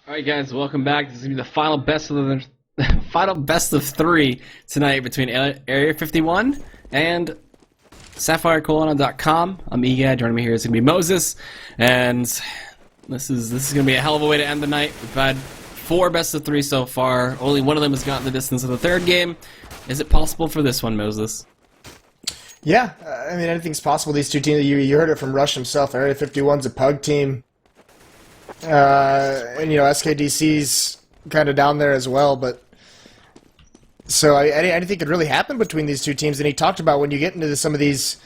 Alright guys, welcome back. This is going to be the final best of three tonight between Area51 and SapphireKelowna.com. I'm Ega. Joining me here is going to be Moses, and this is going to be a hell of a way to end the night. We've had 4 best of 3 so far. Only one of them has gotten the distance of the third game. Is it possible for this one, Moses? Yeah, I mean, anything's possible. These two teams, you heard it from Rush himself. Area51's a pug team. And, SKDC's kind of down there as well, but so anything could really happen between these two teams. And he talked about when you get into some of these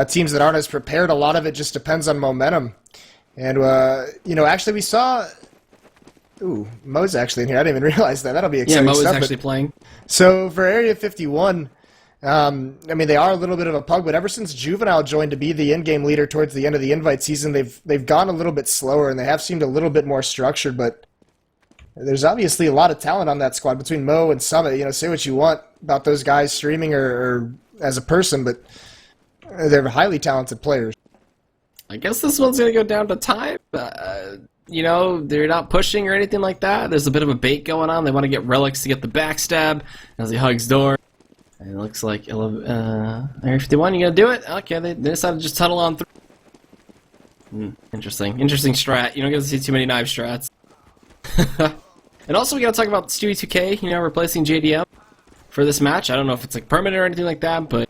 teams that aren't as prepared, a lot of it just depends on momentum. And, actually we saw... Ooh, Mo's actually in here. I didn't even realize that. That'll be exciting stuff. Yeah, Mo is actually playing. So for Area51... I mean, they are a little bit of a pug, but ever since Juvenile joined to be the in-game leader towards the end of the invite season, they've gone a little bit slower, and they have seemed a little bit more structured, but there's obviously a lot of talent on that squad between Mo and Summit. Say what you want about those guys streaming or as a person, but they're highly talented players. I guess this one's going to go down to time. They're not pushing or anything like that. There's a bit of a bait going on. They want to get Relics to get the backstab as he hugs door. And it looks like Area51, you gonna do it? Okay, they decided to just tunnel on through. Interesting strat. You don't get to see too many knife strats. And also, we gotta talk about Stewie 2K, replacing JDM for this match. I don't know if it's like permanent or anything like that, but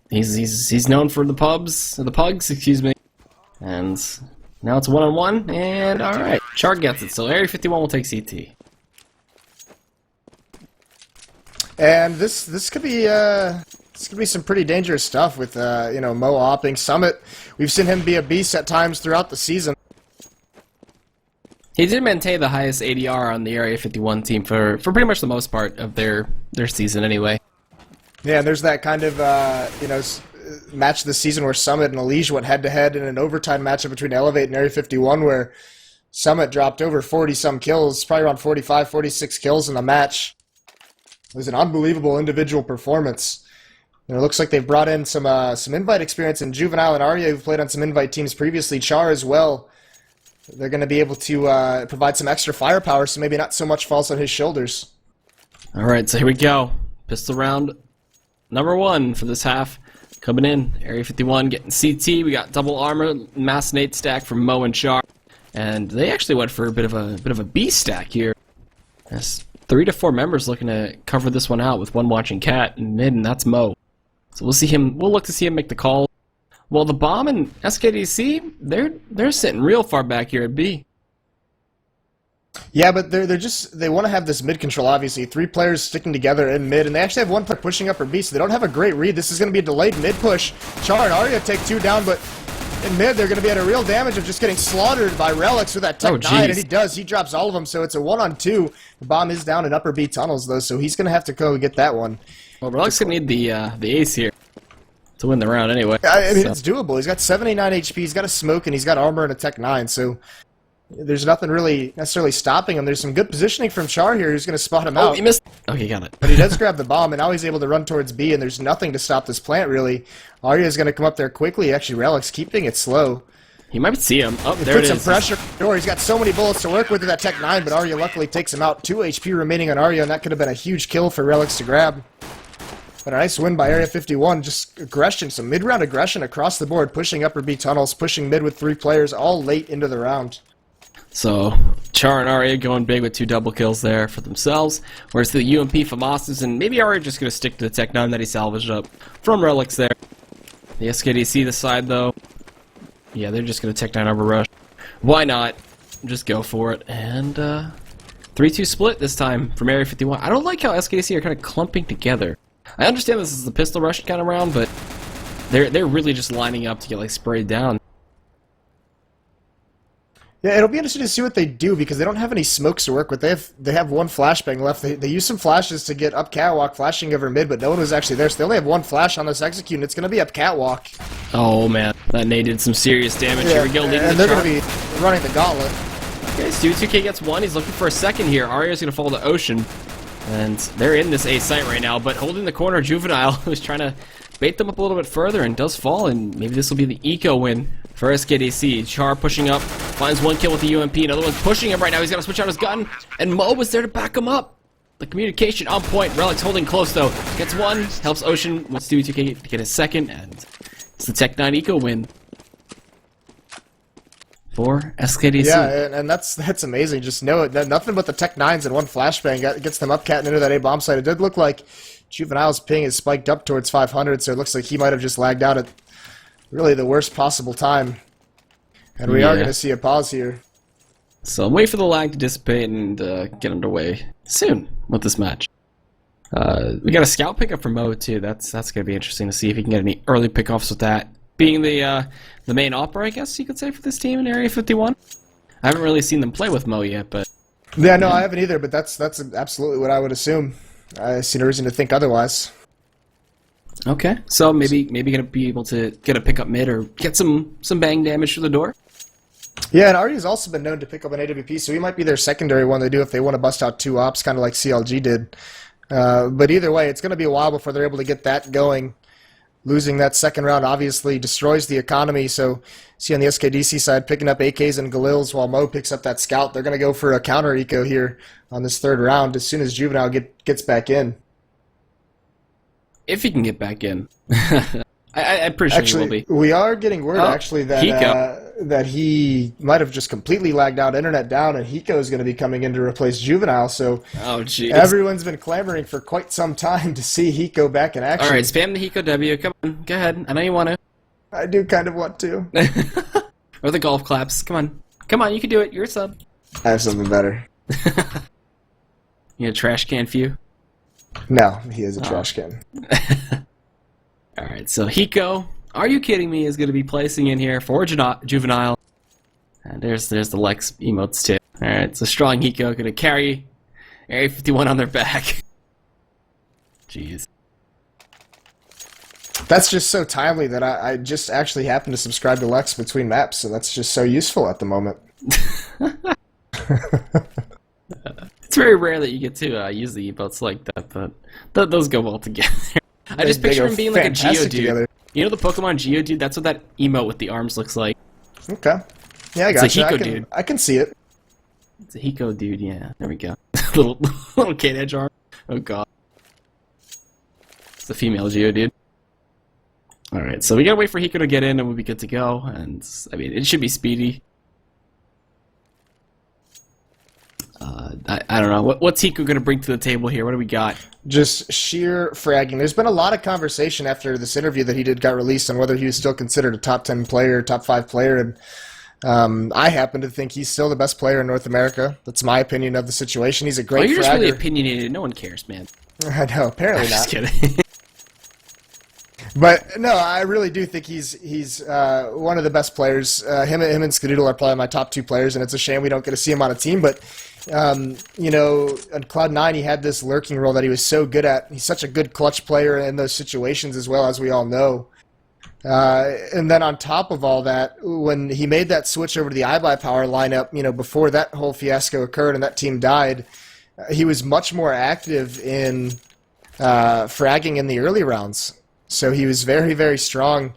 he's known for the pugs, excuse me. And now it's 1-on-1, and all right, Char gets it. So Area51 will take CT. And this could be some pretty dangerous stuff with Mo opping Summit. We've seen him be a beast at times throughout the season. He did maintain the highest ADR on the Area51 team for pretty much the most part of their season anyway. Yeah, and there's that kind of match this season where Summit and Elige went head-to-head in an overtime matchup between Elevate and Area51 where Summit dropped over 40-some kills, probably around 45, 46 kills in the match. It was an unbelievable individual performance. It looks like they've brought in some invite experience in Juvenile and Aria, who've played on some invite teams previously. Char as well. They're going to be able to provide some extra firepower, so maybe not so much falls on his shoulders. All right, so here we go. Pistol round number 1 for this half. Coming in, Area51 getting CT. We got double armor, mass nade stack from Mo and Char, and they actually went for a bit of a B stack here. That's 3 to 4 members looking to cover this one out with one watching Cat in mid, and that's Mo. So we'll see him. We'll look to see him make the call. Well, the bomb and SKDC, they're sitting real far back here at B. Yeah, but they want to have this mid control. Obviously, 3 players sticking together in mid, and they actually have 1 player pushing up for B, so they don't have a great read. This is going to be a delayed mid push. Char and Arya take 2 down, but in mid, they're going to be at a real damage of just getting slaughtered by Relics with that Tech 9, and he does. He drops all of them, so it's a 1-on-2. The bomb is down in upper B tunnels, though, so he's going to have to go get that one. Well, Relics going to need the ace here to win the round anyway. I mean, it's doable. He's got 79 HP, he's got a smoke, and he's got armor and a Tech 9, so there's nothing really necessarily stopping him. There's some good positioning from Char here who's going to spot him out. Oh, he missed. Okay, got it. But he does grab the bomb, and now he's able to run towards B, and there's nothing to stop this plant, really. Arya's going to come up there quickly. Actually, Relics keeping it slow. He might see him. Oh, there it is. Put some pressure on the door. He's got so many bullets to work with that Tech 9, but Arya luckily takes him out. 2 HP remaining on Arya, and that could have been a huge kill for Relics to grab. But a nice win by Area51. Just aggression, some mid-round aggression across the board, pushing upper B tunnels, pushing mid with 3 players, all late into the round. So, Char and Arya going big with 2 double kills there for themselves. Whereas the UMP Famastas, and maybe Arya just going to stick to the Tech 9 that he salvaged up from Relics there. The SKDC this side, though. Yeah, they're just going to Tech 9 over rush. Why not? Just go for it. And 3-2 split this time from Area51. I don't like how SKDC are kind of clumping together. I understand this is the pistol rush kind of round, but they're really just lining up to get like sprayed down. Yeah, it'll be interesting to see what they do because they don't have any smokes to work with. They have 1 flashbang left. They use some flashes to get up catwalk, flashing over mid, but no one was actually there. So they only have 1 flash on this execute, and it's going to be up catwalk. Oh man, that nade did some serious damage. Yeah, here we go, leading and the they're going to be running the gauntlet. Okay, Stewie 2K gets 1. He's looking for a second here. Arya's going to fall to Ocean, and they're in this A site right now. But holding the corner, Juvenile who's trying to bait them up a little bit further and does fall, and maybe this will be the eco win for SKDC. Char pushing up Finds one kill with the UMP. Another one's pushing him right now. He's got to switch out his gun. And Mo was there to back him up. The communication on point. Relic's holding close, though. Gets one. Helps Ocean with Stewie2K to get his second. And it's the Tech 9 Eco win for SKDC. Yeah, and that's amazing. Just know it. Nothing but the Tech 9s and one flashbang gets them upcatting into that A bomb site. It did look like Juvenile's ping is spiked up towards 500, so it looks like he might have just lagged out at really the worst possible time. And we are going to see a pause here. So wait for the lag to dissipate and get underway soon with this match. We got a scout pickup for Mo too. That's going to be interesting to see if he can get any early pickoffs with that. Being the main opera, I guess you could say, for this team in Area 51. I haven't really seen them play with Mo yet, but yeah, no, I haven't either. But that's absolutely what I would assume. I see no reason to think otherwise. Okay, so maybe gonna be able to get a pickup mid or get some bang damage through the door. Yeah, and Artie's also been known to pick up an AWP, so he might be their secondary one they do if they want to bust out 2 ops, kind of like CLG did. But either way, it's going to be a while before they're able to get that going. Losing that second round obviously destroys the economy, so see on the SKDC side picking up AKs and Galils while Mo picks up that scout. They're going to go for a counter eco here on this third round as soon as Juvenile gets back in. If he can get back in. I'm pretty sure he will be. We are getting word that he might have just completely lagged out, internet down, and Hiko is going to be coming in to replace Juvenile. So everyone's been clamoring for quite some time to see Hiko back in action. All right, spam the Hiko W. Come on, go ahead. I know you want to. I do kind of want to. Or the golf claps. Come on, you can do it. You're a sub. I have something better. You a trash can few? No, he is a trash can. Alright, so Hiko, are you kidding me, is going to be placing in here for Juvenile. And there's the Lex emotes too. Alright, so strong Hiko going to carry Area 51 on their back. Jeez. That's just so timely that I just actually happened to subscribe to Lex between maps, so that's just so useful at the moment. It's very rare that you get to use the emotes like that, but those go well together. I just picture him being like a Geodude. Together. You know the Pokemon Geodude? That's what that emote with the arms looks like. Okay. Yeah, I got It's a Hiko dude. I can see it. It's a Hiko dude, yeah. There we go. little kid edge arm. Oh god. It's a female Geodude. Alright, so we gotta wait for Hiko to get in and we'll be good to go. And, I mean, it should be speedy. I don't know. What's Hiko going to bring to the table here? What do we got? Just sheer fragging. There's been a lot of conversation after this interview that he got released on whether he was still considered a top 10 player, top 5 player, and I happen to think he's still the best player in North America. That's my opinion of the situation. He's a great fragger. You're just really opinionated. No one cares, man. I know. Apparently not. Just kidding. But no, I really do think he's one of the best players. Him and Skadoodle are probably my top 2 players, and it's a shame we don't get to see him on a team. But you know, on Cloud9, he had this lurking role that he was so good at. He's such a good clutch player in those situations, as well as we all know. And then on top of all that, when he made that switch over to the iBuy Power lineup, you know, before that whole fiasco occurred and that team died, he was much more active in fragging in the early rounds. So he was very, very strong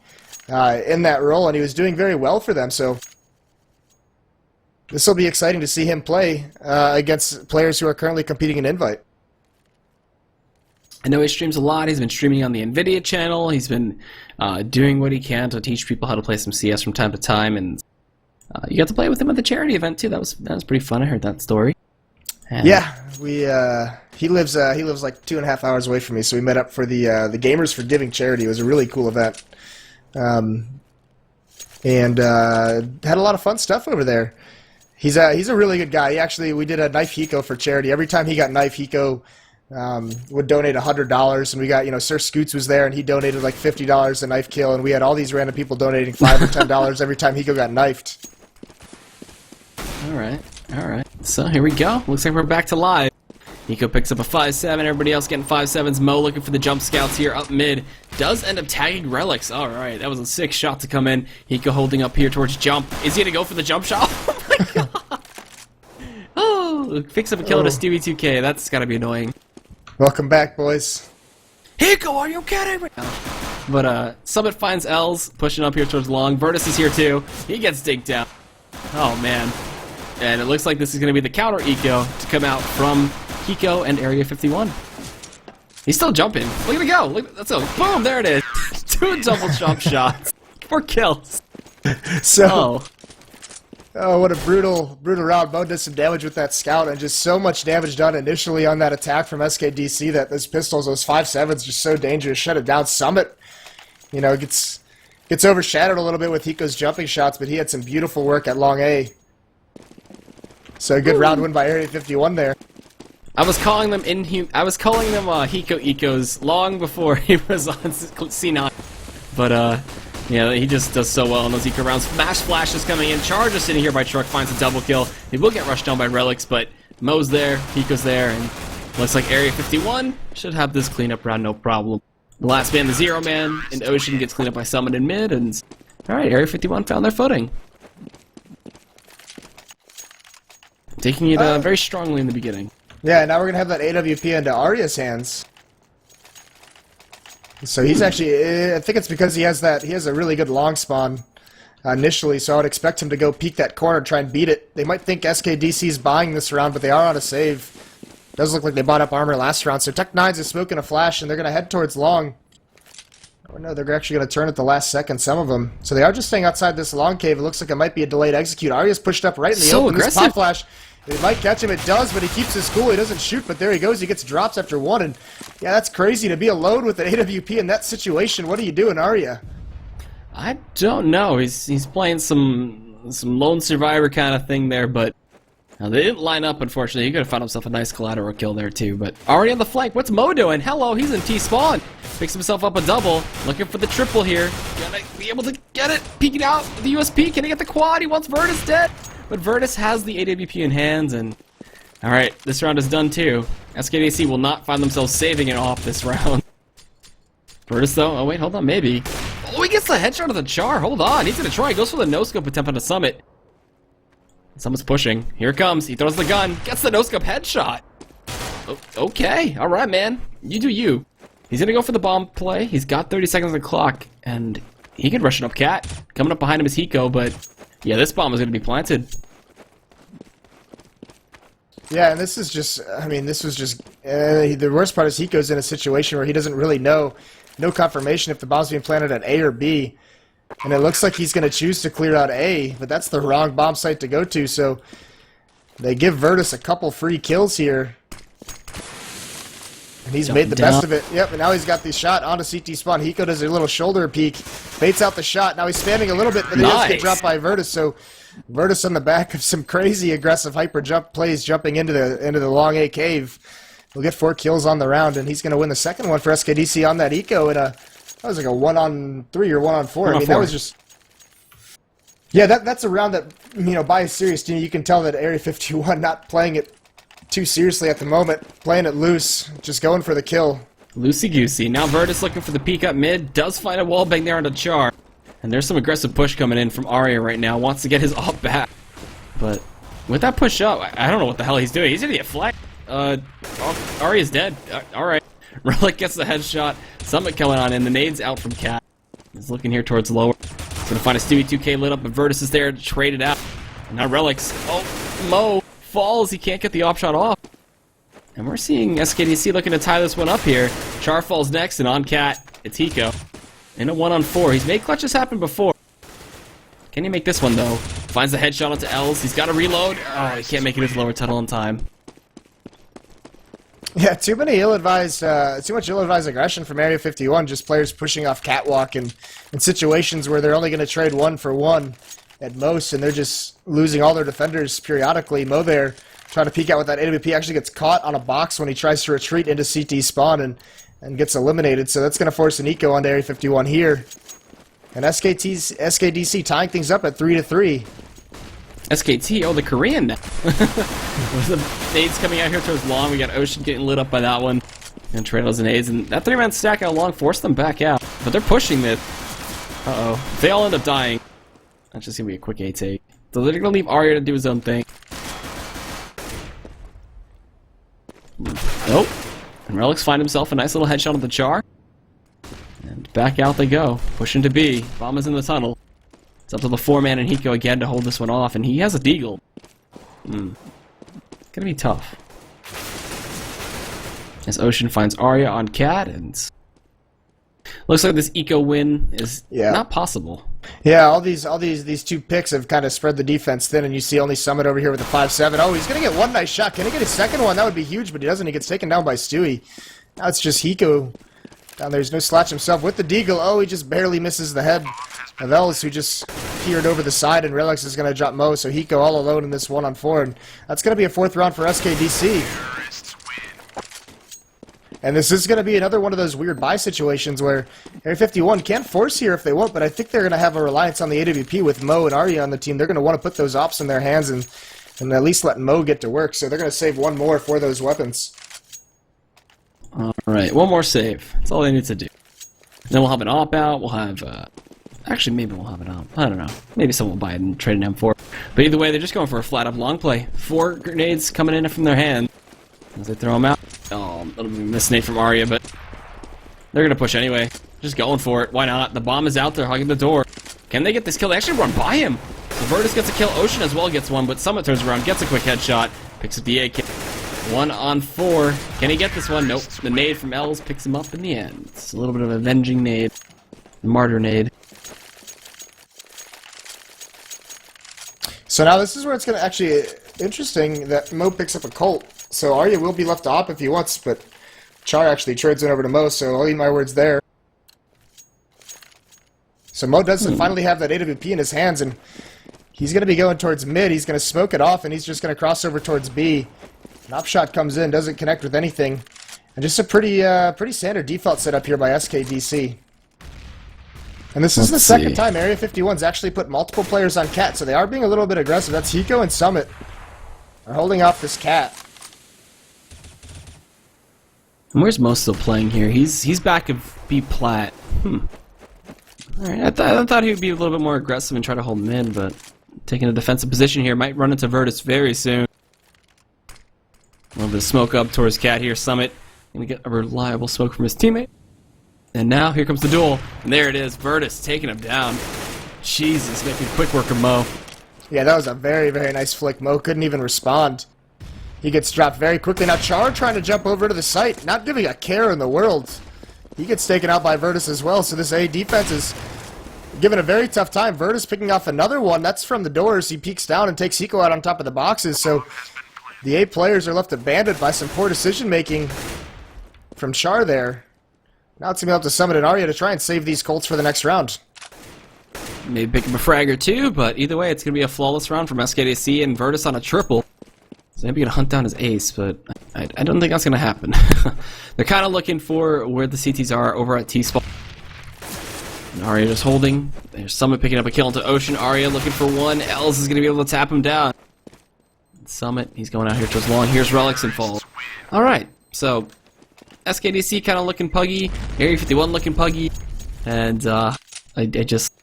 in that role, and he was doing very well for them. So this will be exciting to see him play against players who are currently competing in Invite. I know he streams a lot. He's been streaming on the NVIDIA channel. He's been doing what he can to teach people how to play some CS from time to time, and you got to play with him at the charity event too. That was pretty fun. I heard that story. And yeah, he lives like 2.5 hours away from me, so we met up for the Gamers for Giving charity. It was a really cool event, and had a lot of fun stuff over there. He's a really good guy. We did a knife Hiko for charity. Every time he got knife, Hiko would donate $100, and we got, you know, Sir Scoots was there, and he donated like $50 a knife kill, and we had all these random people donating $5 or $10 every time Hiko got knifed. All right. So here we go. Looks like we're back to live. Hiko picks up a 5-7. Everybody else getting 5-7s. Mo looking for the jump scouts here up mid. Does end up tagging Relics. All right, that was a sick shot to come in. Hiko holding up here towards jump. Is he gonna go for the jump shot? Oh my god! Oh, picks up a kill to Stewie2K. That's gotta be annoying. Welcome back, boys. Hiko, are you kidding me? But Summit finds L's pushing up here towards long. Virtus is here too. He gets digged down. Oh, man. And it looks like this is going to be the counter eco to come out from Hiko and Area 51. He's still jumping. Look at it go. Look, that's a boom. There it is. 2 double jump shots. 4 kills. So, oh, what a brutal round. Mo did some damage with that scout, and just so much damage done initially on that attack from SKDC that those pistols, those 5.7s, just so dangerous. Shut it down. Summit, you know, gets overshadowed a little bit with Hiko's jumping shots, but he had some beautiful work at long A. So a good round win by Area 51 there. I was calling them Hiko ecos long before he was on C9, but yeah, he just does so well in those eco rounds. Smash flashes coming in, Charger sitting here by truck finds a double kill. He will get rushed down by relics, but Mo's there, Hiko's there, and looks like Area 51 should have this cleanup round no problem. The last man, the 0 man in Ocean, gets cleaned up by Summit in mid, and alright, Area 51 found their footing. Taking it very strongly in the beginning. Yeah, now we're going to have that AWP into Arya's hands. So he's actually, I think it's because he has a really good long spawn initially, so I would expect him to go peek that corner and try and beat it. They might think SKDC's buying this round, but they are on a save. Does look like they bought up armor last round, so Tech9's is smoking a flash, and they're going to head towards long. Oh no, they're actually going to turn at the last second, some of them. So they are just staying outside this long cave. It looks like it might be a delayed execute. Arya's pushed up right in the open. Aggressive. This pop flash, it might catch him. It does, but he keeps his cool. He doesn't shoot, but there he goes. He gets drops after 1, and yeah, that's crazy to be alone with an AWP in that situation. What are you doing, Arya? I don't know. He's playing some lone survivor kind of thing there, but they didn't line up, unfortunately. He could have found himself a nice collateral kill there, too. But already on the flank, what's Mo doing? Hello, he's in T-spawn. Picks himself up a double. Looking for the triple here. Gonna be able to get it. Peeking out the USP. Can he get the quad? He wants Virtus dead. But Virtus has the AWP in hands, and alright, this round is done, too. SKDC will not find themselves saving it off this round. Virtus, though, oh wait, hold on, maybe. Oh, he gets the headshot of the Char. Hold on, he's gonna try. He goes for the no-scope attempt on the Summit. Someone's pushing. Here it comes. He throws the gun. Gets the no-scope headshot. Oh, okay. Alright, man. You do you. He's gonna go for the bomb play. He's got 30 seconds on the clock. And he could rush an up cat. Coming up behind him is Hiko, but yeah, this bomb is gonna be planted. Yeah, and this is just, I mean, this was just, the worst part is Hiko's in a situation where he doesn't really know, no confirmation if the bomb's being planted at A or B. And it looks like he's going to choose to clear out A, but that's the wrong bomb site to go to, so they give Virtus a couple free kills here. And he's made the best of it. Yep, and now he's got the shot onto CT spawn. Hiko does a little shoulder peek, baits out the shot. Now he's spamming a little bit, but he does get dropped by Virtus, so Virtus on the back of some crazy aggressive hyper jump plays jumping into the long A cave. We'll get 4 kills on the round, and he's going to win the second one for SKDC on that eco in that was like a 1-on-3 or 1-on-4. I mean, that was just... Yeah, that's a round that, you know, by a serious team, you can tell that Area 51 not playing it too seriously at the moment. Playing it loose, just going for the kill. Loosey-goosey. Now Virtus looking for the peek up mid. Does find a wallbang there on the Char. And there's some aggressive push coming in from Arya right now. Wants to get his ult back. But with that push up, I don't know what the hell he's doing. He's going to get flagged. Arya's dead. Alright. Relic gets the headshot. SapphireKelowna in. The nade's out from Cat. He's looking here towards lower. He's going to find a Stewie 2K lit up, but Virtus is there to trade it out. And now Relic's. Oh, Mo falls. He can't get the op shot off. And we're seeing SKDC looking to tie this one up here. Char falls next, and on Cat, it's Hiko. In a 1-on-4. He's made clutches happen before. Can he make this one, though? Finds the headshot onto Els. He's got to reload. Oh, he can't make it into lower tunnel in time. Yeah, too much ill-advised aggression from Area 51. Just players pushing off catwalk and in situations where they're only going to trade 1 for 1 at most, and they're just losing all their defenders periodically. Mo there trying to peek out with that AWP actually gets caught on a box when he tries to retreat into CT spawn and gets eliminated. So that's going to force an eco onto Area 51 here. And SKDC tying things up at 3-3. SKT, oh, the Korean now. With the nades coming out here towards long, we got Ocean getting lit up by that one. And trails and nades, and that 3-man stack out long forced them back out. But they're pushing this. Uh-oh. If they all end up dying, that's just going to be a quick A-take. So they're going to leave Arya to do his own thing. Nope. And Relic's find himself a nice little headshot on the Char. And back out they go. Pushing to B. Bomb is in the tunnel. It's up to the 4-man and Hiko again to hold this one off, and he has a deagle. It's gonna be tough. As Ocean finds Arya on Cat, and looks like this eco win is not possible. Yeah, all these two picks have kind of spread the defense thin, and you see only Summit over here with a 5-7. Oh, he's gonna get one nice shot. Can he get a second one? That would be huge, but he doesn't. He gets taken down by Stewie. Now it's just Hiko down there. There's no Slatch himself with the deagle. Oh, he just barely misses the head of Ellis, who just peered over the side, and Relics is gonna drop Mo. So Hiko all alone in this 1-on-4, and that's gonna be a 4th round for SKDC. And this is going to be another one of those weird buy situations where Area51 can force here if they want, but I think they're going to have a reliance on the AWP with Mo and Arya on the team. They're going to want to put those ops in their hands and at least let Mo get to work. So they're going to save one more for those weapons. Alright, one more save. That's all they need to do. Then we'll have an op out. We'll have... actually, maybe we'll have an op. I don't know. Maybe someone will buy it and trade an M4. But either way, they're just going for a flat-up long play. 4 grenades coming in from their hand. As they throw them out. Oh, a little bit of a misnade from Arya, but they're going to push anyway. Just going for it. Why not? The bomb is out there hugging the door. Can they get this kill? They actually run by him. So Virtus gets a kill. Ocean as well gets one, but Summit turns around, gets a quick headshot, picks up the AK. 1-on-4. Can he get this one? Nope. The nade from Els picks him up in the end. It's a little bit of an avenging nade. Martyr nade. So now this is where it's going to actually interesting that Mo picks up a Colt. So Arya will be left op if he wants, but Char actually trades it over to Mo, so I'll eat my words there. So Mo does finally have that AWP in his hands, and he's going to be going towards mid. He's going to smoke it off, and he's just going to cross over towards B. An op shot comes in, doesn't connect with anything. And just a pretty standard default setup here by SKDC. And this is the second time Area51's actually put multiple players on Cat, so they are being a little bit aggressive. That's Hiko and Summit are holding off this Cat. And where's Mo still playing here? He's back of B plat. Alright, I thought he would be a little bit more aggressive and try to hold him in, but taking a defensive position here, might run into Virtus very soon. A little bit of smoke up towards Cat here. Summit gonna get a reliable smoke from his teammate. And now here comes the duel, and there it is. Virtus taking him down. Jesus, making quick work of Mo. Yeah, that was a very, very nice flick. Mo couldn't even respond. He gets dropped very quickly. Now Char trying to jump over to the site, not giving a care in the world. He gets taken out by Virtus as well, so this A defense is given a very tough time. Virtus picking off another one. That's from the doors. He peeks down and takes Hiko out on top of the boxes, so the A players are left abandoned by some poor decision-making from Char there. Now it's going to be up to Summit and Arya to try and save these Colts for the next round. Maybe pick up a frag or two, but either way, it's going to be a flawless round from SKDC and Virtus on a triple. So maybe going to hunt down his ace, but I don't think that's going to happen. They're kind of looking for where the CTs are over at T-spot. And Arya just holding. There's Summit picking up a kill into Ocean. Arya looking for one. Els is going to be able to tap him down. Summit, he's going out here towards long. Here's Relics and Fall. Alright, so SKDC kind of looking puggy. Area51 looking puggy. And I just...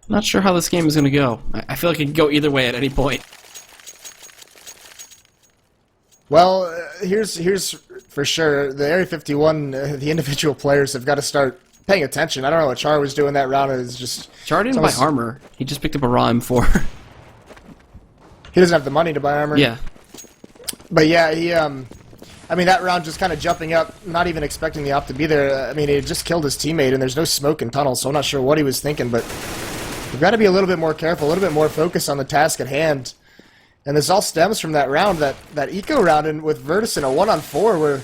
not sure how this game is going to go. I feel like it could go either way at any point. Well, here's for sure. The Area51, the individual players have got to start paying attention. I don't know what Char was doing that round. It's just... Char didn't buy armor. He just picked up a raw M4. He doesn't have the money to buy armor. Yeah. But yeah, he... I mean, that round just kind of jumping up, not even expecting the op to be there. I mean, he just killed his teammate, and there's no smoke in tunnel, so I'm not sure what he was thinking, but we've got to be a little bit more careful, a little bit more focused on the task at hand. And this all stems from that round, that eco round, and with Virtus in a 1-on-4 where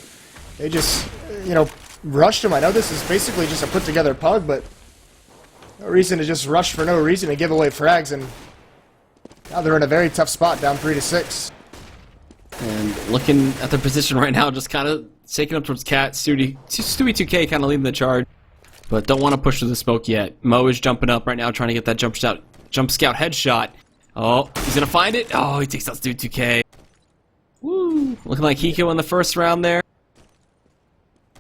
they just, you know, rushed him. I know this is basically just a put-together pug, but no reason to just rush for no reason and give away frags, and now they're in a very tough spot, down 3-6. And looking at their position right now, just kind of taking up towards Cat. Stewie 2K kind of leading the charge, but don't want to push through the smoke yet. Mo is jumping up right now, trying to get that jump scout headshot. Oh, he's going to find it. Oh, he takes out Stewie 2K. Woo! Looking like Hiko in the first round there.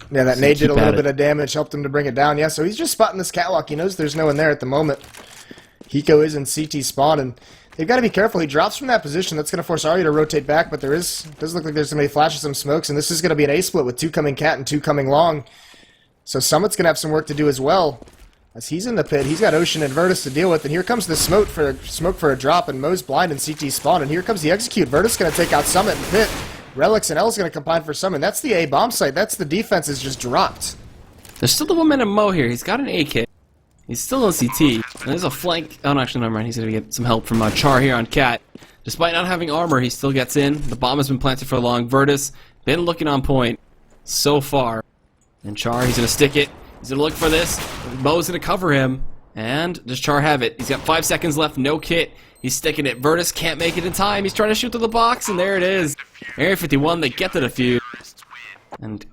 Yeah, that nade did a little bit of damage, helped him to bring it down. Yeah, so he's just spotting this catwalk. He knows there's no one there at the moment. Hiko is in CT spawn, and they've got to be careful. He drops from that position. That's going to force Arya to rotate back, but does look like there's going to be flashes, some smokes, and this is going to be an A split with 2 coming Cat and 2 coming long. So Summit's going to have some work to do as well. As he's in the pit, he's got Ocean and Virtus to deal with, and here comes the smoke for a drop, and Mo's blind and CT spawn, and here comes the execute. Virtus going to take out Summit and pit. Relics and L's going to combine for Summit. That's the A bomb site. That's the defense is just dropped. There's still the momentum Mo here. He's got an AK. He's still on CT. And there's a flank. Oh, no, actually, never mind. He's going to get some help from Char here on Cat. Despite not having armor, he still gets in. The bomb has been planted for long. Virtus been looking on point so far. And Char, he's going to stick it. He's going to look for this. Mo's going to cover him. And does Char have it? He's got 5 seconds left. No kit. He's sticking it. Virtus can't make it in time. He's trying to shoot through the box, and there it is. Area 51, they get the defuse. And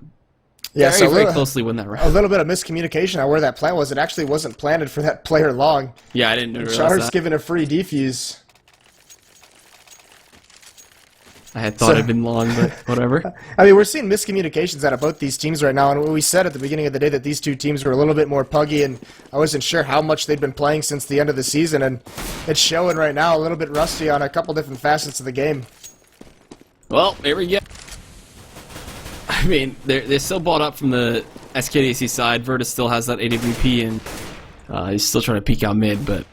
yeah, very closely win that round. A little bit of miscommunication on where that plant was. It actually wasn't planted for that player long. Yeah, I didn't realize Char's that. given a free defuse. I had thought it'd been long, but whatever. I mean, we're seeing miscommunications out of both these teams right now, and we said at the beginning of the day that these two teams were a little bit more puggy, and I wasn't sure how much they'd been playing since the end of the season, and it's showing right now, a little bit rusty on a couple different facets of the game. Well, here we go. I mean, they're still bought up from the SKDC side. Virtus still has that AWP, and he's still trying to peek out mid, but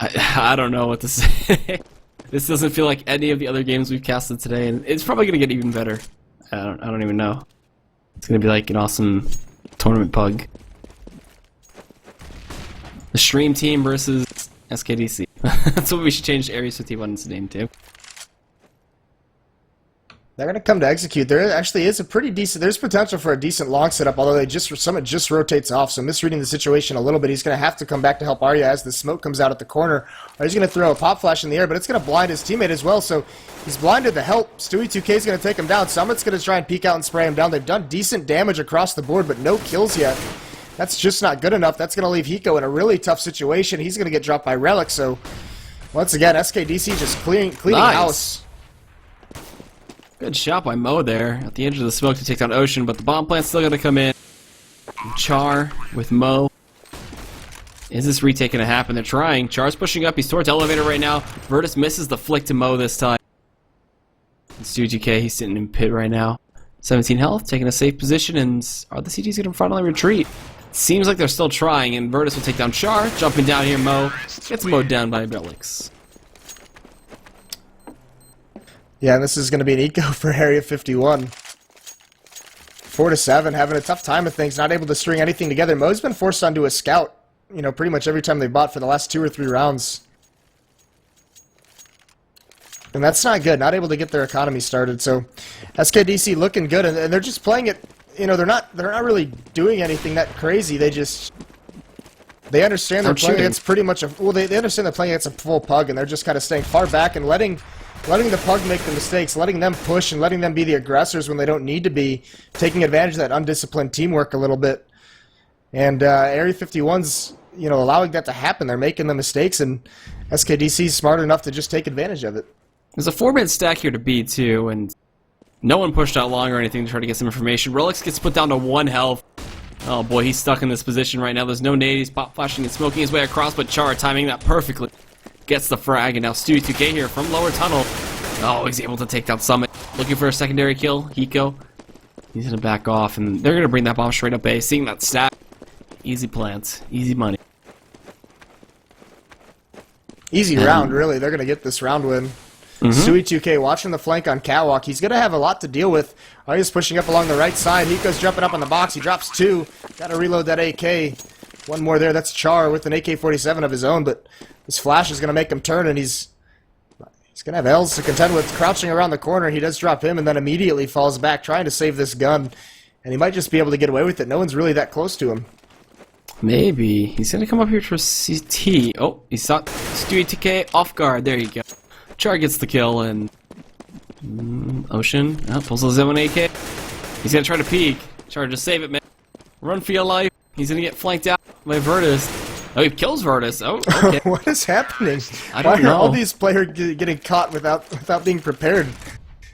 I don't know what to say. This doesn't feel like any of the other games we've casted today, and it's probably going to get even better. I don't even know. It's going to be like an awesome tournament pug. The Stream Team versus SKDC. That's what we should change Area 51's name to. They're going to come to execute. There actually is a pretty decent... There's potential for a decent long setup, although Summit just rotates off, so misreading the situation a little bit. He's going to have to come back to help Arya as the smoke comes out at the corner. Or he's going to throw a pop flash in the air, but it's going to blind his teammate as well, so he's blinded the help. Stewie2K is going to take him down. Summit's going to try and peek out and spray him down. They've done decent damage across the board, but no kills yet. That's just not good enough. That's going to leave Hiko in a really tough situation. He's going to get dropped by Relic, so once again, SKDC just cleaning house. Good shot by Mo there at the edge of the smoke to take down Ocean, but the bomb plant's still going to come in. Char with Mo. Is this retake going to happen? They're trying. Char's pushing up. He's towards elevator right now. Virtus misses the flick to Mo this time. Stewie2K, he's sitting in pit right now. 17 health, taking a safe position, and are the CTs going to finally retreat? Seems like they're still trying, and Virtus will take down Char. Jumping down here, Mo gets mowed down by Relics. Yeah, and this is going to be an eco for Area 51. 4-7, having a tough time with things, not able to string anything together. Mo's been forced onto a scout, you know, pretty much every time they bought for the last 2 or 3 rounds. And that's not good, not able to get their economy started. So SKDC looking good, and they're just playing it, you know, they're not really doing anything that crazy. They understand they're playing against pretty much they understand they're playing against a full pug, and they're just kind of staying far back and letting the pug make the mistakes, letting them push and letting them be the aggressors when they don't need to be, taking advantage of that undisciplined teamwork a little bit. And Area 51's, you know, allowing that to happen. They're making the mistakes, and SKDC's smart enough to just take advantage of it. There's a 4-man stack here to beat, too, and no one pushed out long or anything to try to get some information. Relics gets put down to 1 health. Oh boy, he's stuck in this position right now. There's no nade. He's pop flashing and smoking his way across, but Char timing that perfectly. Gets the frag, and now Stewie2K here from lower tunnel. Oh, he's able to take down Summit. Looking for a secondary kill. Hiko. He's going to back off, and they're going to bring that bomb straight up A. Seeing that stack. Easy plants. Easy money. Easy round, really. They're going to get this round win. Stewie2K watching the flank on Catwalk. He's going to have a lot to deal with. Arya's pushing up along the right side. Hiko's jumping up on the box. He drops 2. Got to reload that AK. 1 more there. That's Char with an AK-47 of his own, but this flash is going to make him turn, and he's going to have L's to contend with. Crouching around the corner, he does drop him, and then immediately falls back, trying to save this gun. And he might just be able to get away with it. No one's really that close to him. Maybe. He's going to come up here for CT. Oh, he saw Stewie2K off guard. There you go. Char gets the kill, and Ocean pulls his own AK. He's going to try to peek. Char, just save it, man. Run for your life. He's going to get flanked out by Virtus. Oh, he kills Virtus. Oh, okay. What is happening? I don't know. Why are all these players getting caught without being prepared?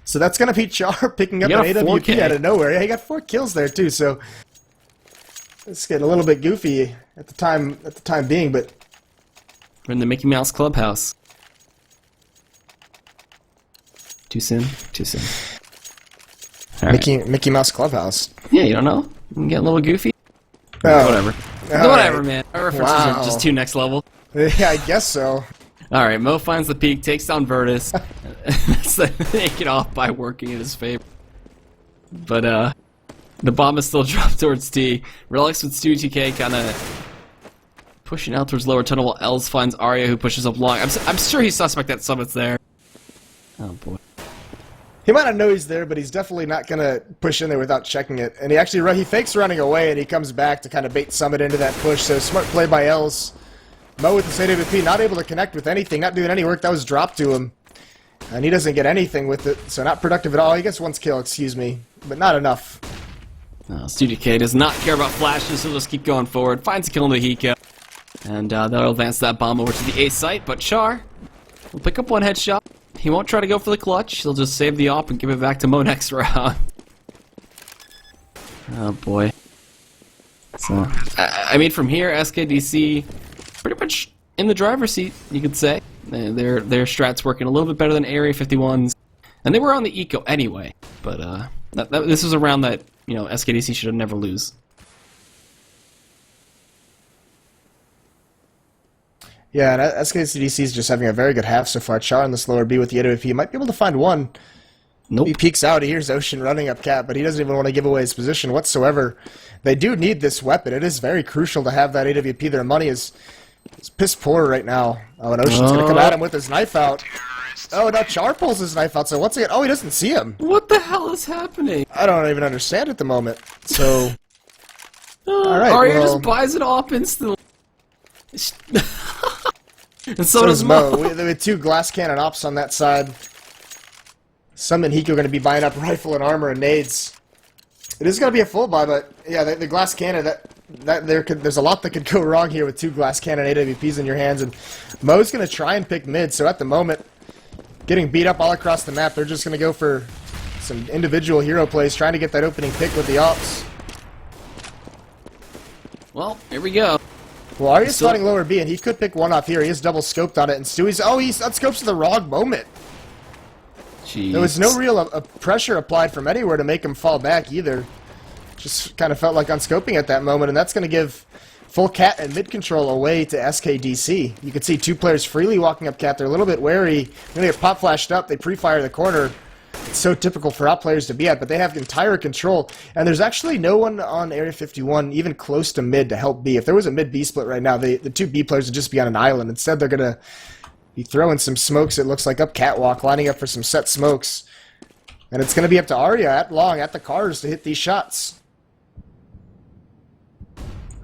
So that's going to be Char picking up an AWP out of nowhere. Yeah, he got 4 kills there, too, so it's getting a little bit goofy at the time being, but we're in the Mickey Mouse Clubhouse. Too soon? Too soon. Mickey Mouse Clubhouse. Yeah, you don't know? You can get a little goofy? Oh, whatever. Whatever, man. Our references are Wow. just too next level. Yeah, I guess so. Alright, Mo finds the peak, takes down Virtus. That's take it off by working in his favor. But, the bomb is still dropped towards T. Relics with Stewie 2K kind of pushing out towards lower tunnel while Els finds Aria, who pushes up long. I'm sure he's suspect that Summit's there. Oh, boy. He might not know he's there, but he's definitely not going to push in there without checking it. And he fakes running away, and he comes back to kind of bait Summit into that push. So smart play by Els. Mo with the AWP, not able to connect with anything, not doing any work. That was dropped to him. And he doesn't get anything with it, so not productive at all. He gets one kill, excuse me, but not enough. Studio K does not care about flashes, so he'll just keep going forward. Finds a kill in the Hika. And that'll advance that bomb over to the A site, but Char will pick up one headshot. He won't try to go for the clutch. He'll just save the op and give it back to Mo next round. Oh boy. So, I mean, from here, SKDC pretty much in the driver's seat, you could say. Their strat's working a little bit better than Area51's. And they were on the eco anyway. But this was a round that, you know, SKDC should never lose. Yeah, and SKDC is just having a very good half so far. Char on this lower B with the AWP might be able to find one. Nope. He peeks out, he hears Ocean running up Cat, but he doesn't even want to give away his position whatsoever. They do need this weapon. It is very crucial to have that AWP. Their money is piss poor right now. Oh, and Ocean's going to come at him with his knife out. Oh, now Char pulls his knife out, so once again, oh, he doesn't see him. What the hell is happening? I don't even understand at the moment. So, all right, Aria well, just buys it off instantly. And so does does Mo. There were two glass cannon ops on that side. Some and Hiko are going to be buying up rifle and armor and nades. It is going to be a full buy, but yeah, the glass cannon, there's a lot that could go wrong here with two glass cannon AWPs in your hands, and Mo's going to try and pick mid, so at the moment, getting beat up all across the map, they're just going to go for some individual hero plays, trying to get that opening pick with the ops. Well, here we go. Well, Arya's spotting lower B, and he could pick one off here. He is double scoped on it, and Stewie's... Oh, he unscopes at the wrong moment. Jeez. There was no real pressure applied from anywhere to make him fall back either. Just kind of felt like unscoping at that moment, and that's going to give full cat and mid control away to SKDC. You can see two players freely walking up cat. They're a little bit wary. When they get pop flashed up, they pre-fire the corner. It's so typical for op players to be at, but they have entire control. And there's actually no one on Area 51 even close to mid to help B. If there was a mid-B split right now, the two B players would just be on an island. Instead, they're going to be throwing some smokes, it looks like, up catwalk, lining up for some set smokes. And it's going to be up to Arya at long, at the cars, to hit these shots.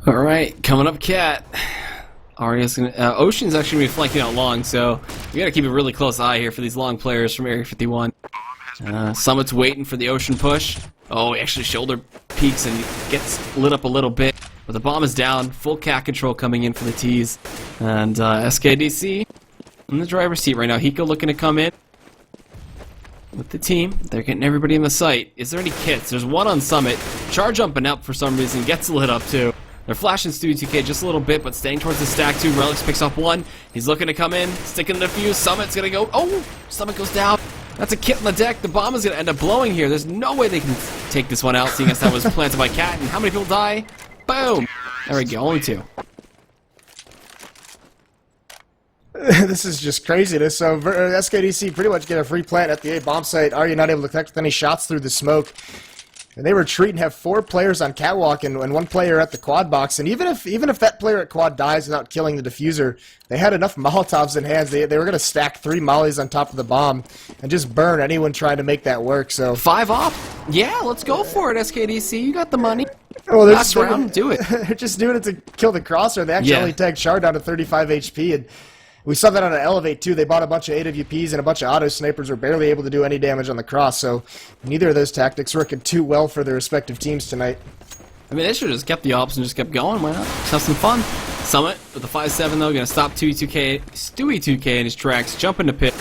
Alright, coming up cat. Arya's gonna... Ocean's actually going to be flanking out long, so we got to keep a really close eye here for these long players from Area 51. Summit's waiting for the Ocean push. Oh, he actually shoulder peeks and gets lit up a little bit. But the bomb is down. Full cat control coming in for the T's. And SKDC in the driver's seat right now. Hiko looking to come in with the team. They're getting everybody in the site. Is there any kits? There's one on Summit. Char jumping up for some reason. Gets lit up too. They're flashing Stewie 2K just a little bit, but staying towards the stack too. Relics picks up one. He's looking to come in. Sticking the fuse. Summit's going to go. Oh! Summit goes down. That's a kit on the deck. The bomb is going to end up blowing here. There's no way they can take this one out, seeing as that was planted by Cat. And how many people die? Boom! There we go. Only two. This is just craziness. So SKDC pretty much get a free plant at the A bomb site. Arya not able to connect with any shots through the smoke. And they retreat and have 4 players on catwalk and 1 player at the quad box. And even if that player at quad dies without killing the diffuser, they had enough Molotovs in hands. They were going to stack 3 mollies on top of the bomb and just burn anyone trying to make that work. So 5 off. Yeah, let's go for it, SKDC. You got the money. Well, they're Last round, do it. They're just doing it to kill the crosser. They actually only tagged Shard down to 35 HP, and we saw that on an Elevate too. They bought a bunch of AWPs and a bunch of auto snipers, were barely able to do any damage on the cross, so neither of those tactics working too well for their respective teams tonight. I mean, they should have just kept the ops and just kept going. Why not? Just have some fun. Summit with the 5-7 though, gonna stop Stewie 2K in his tracks, jump into pit.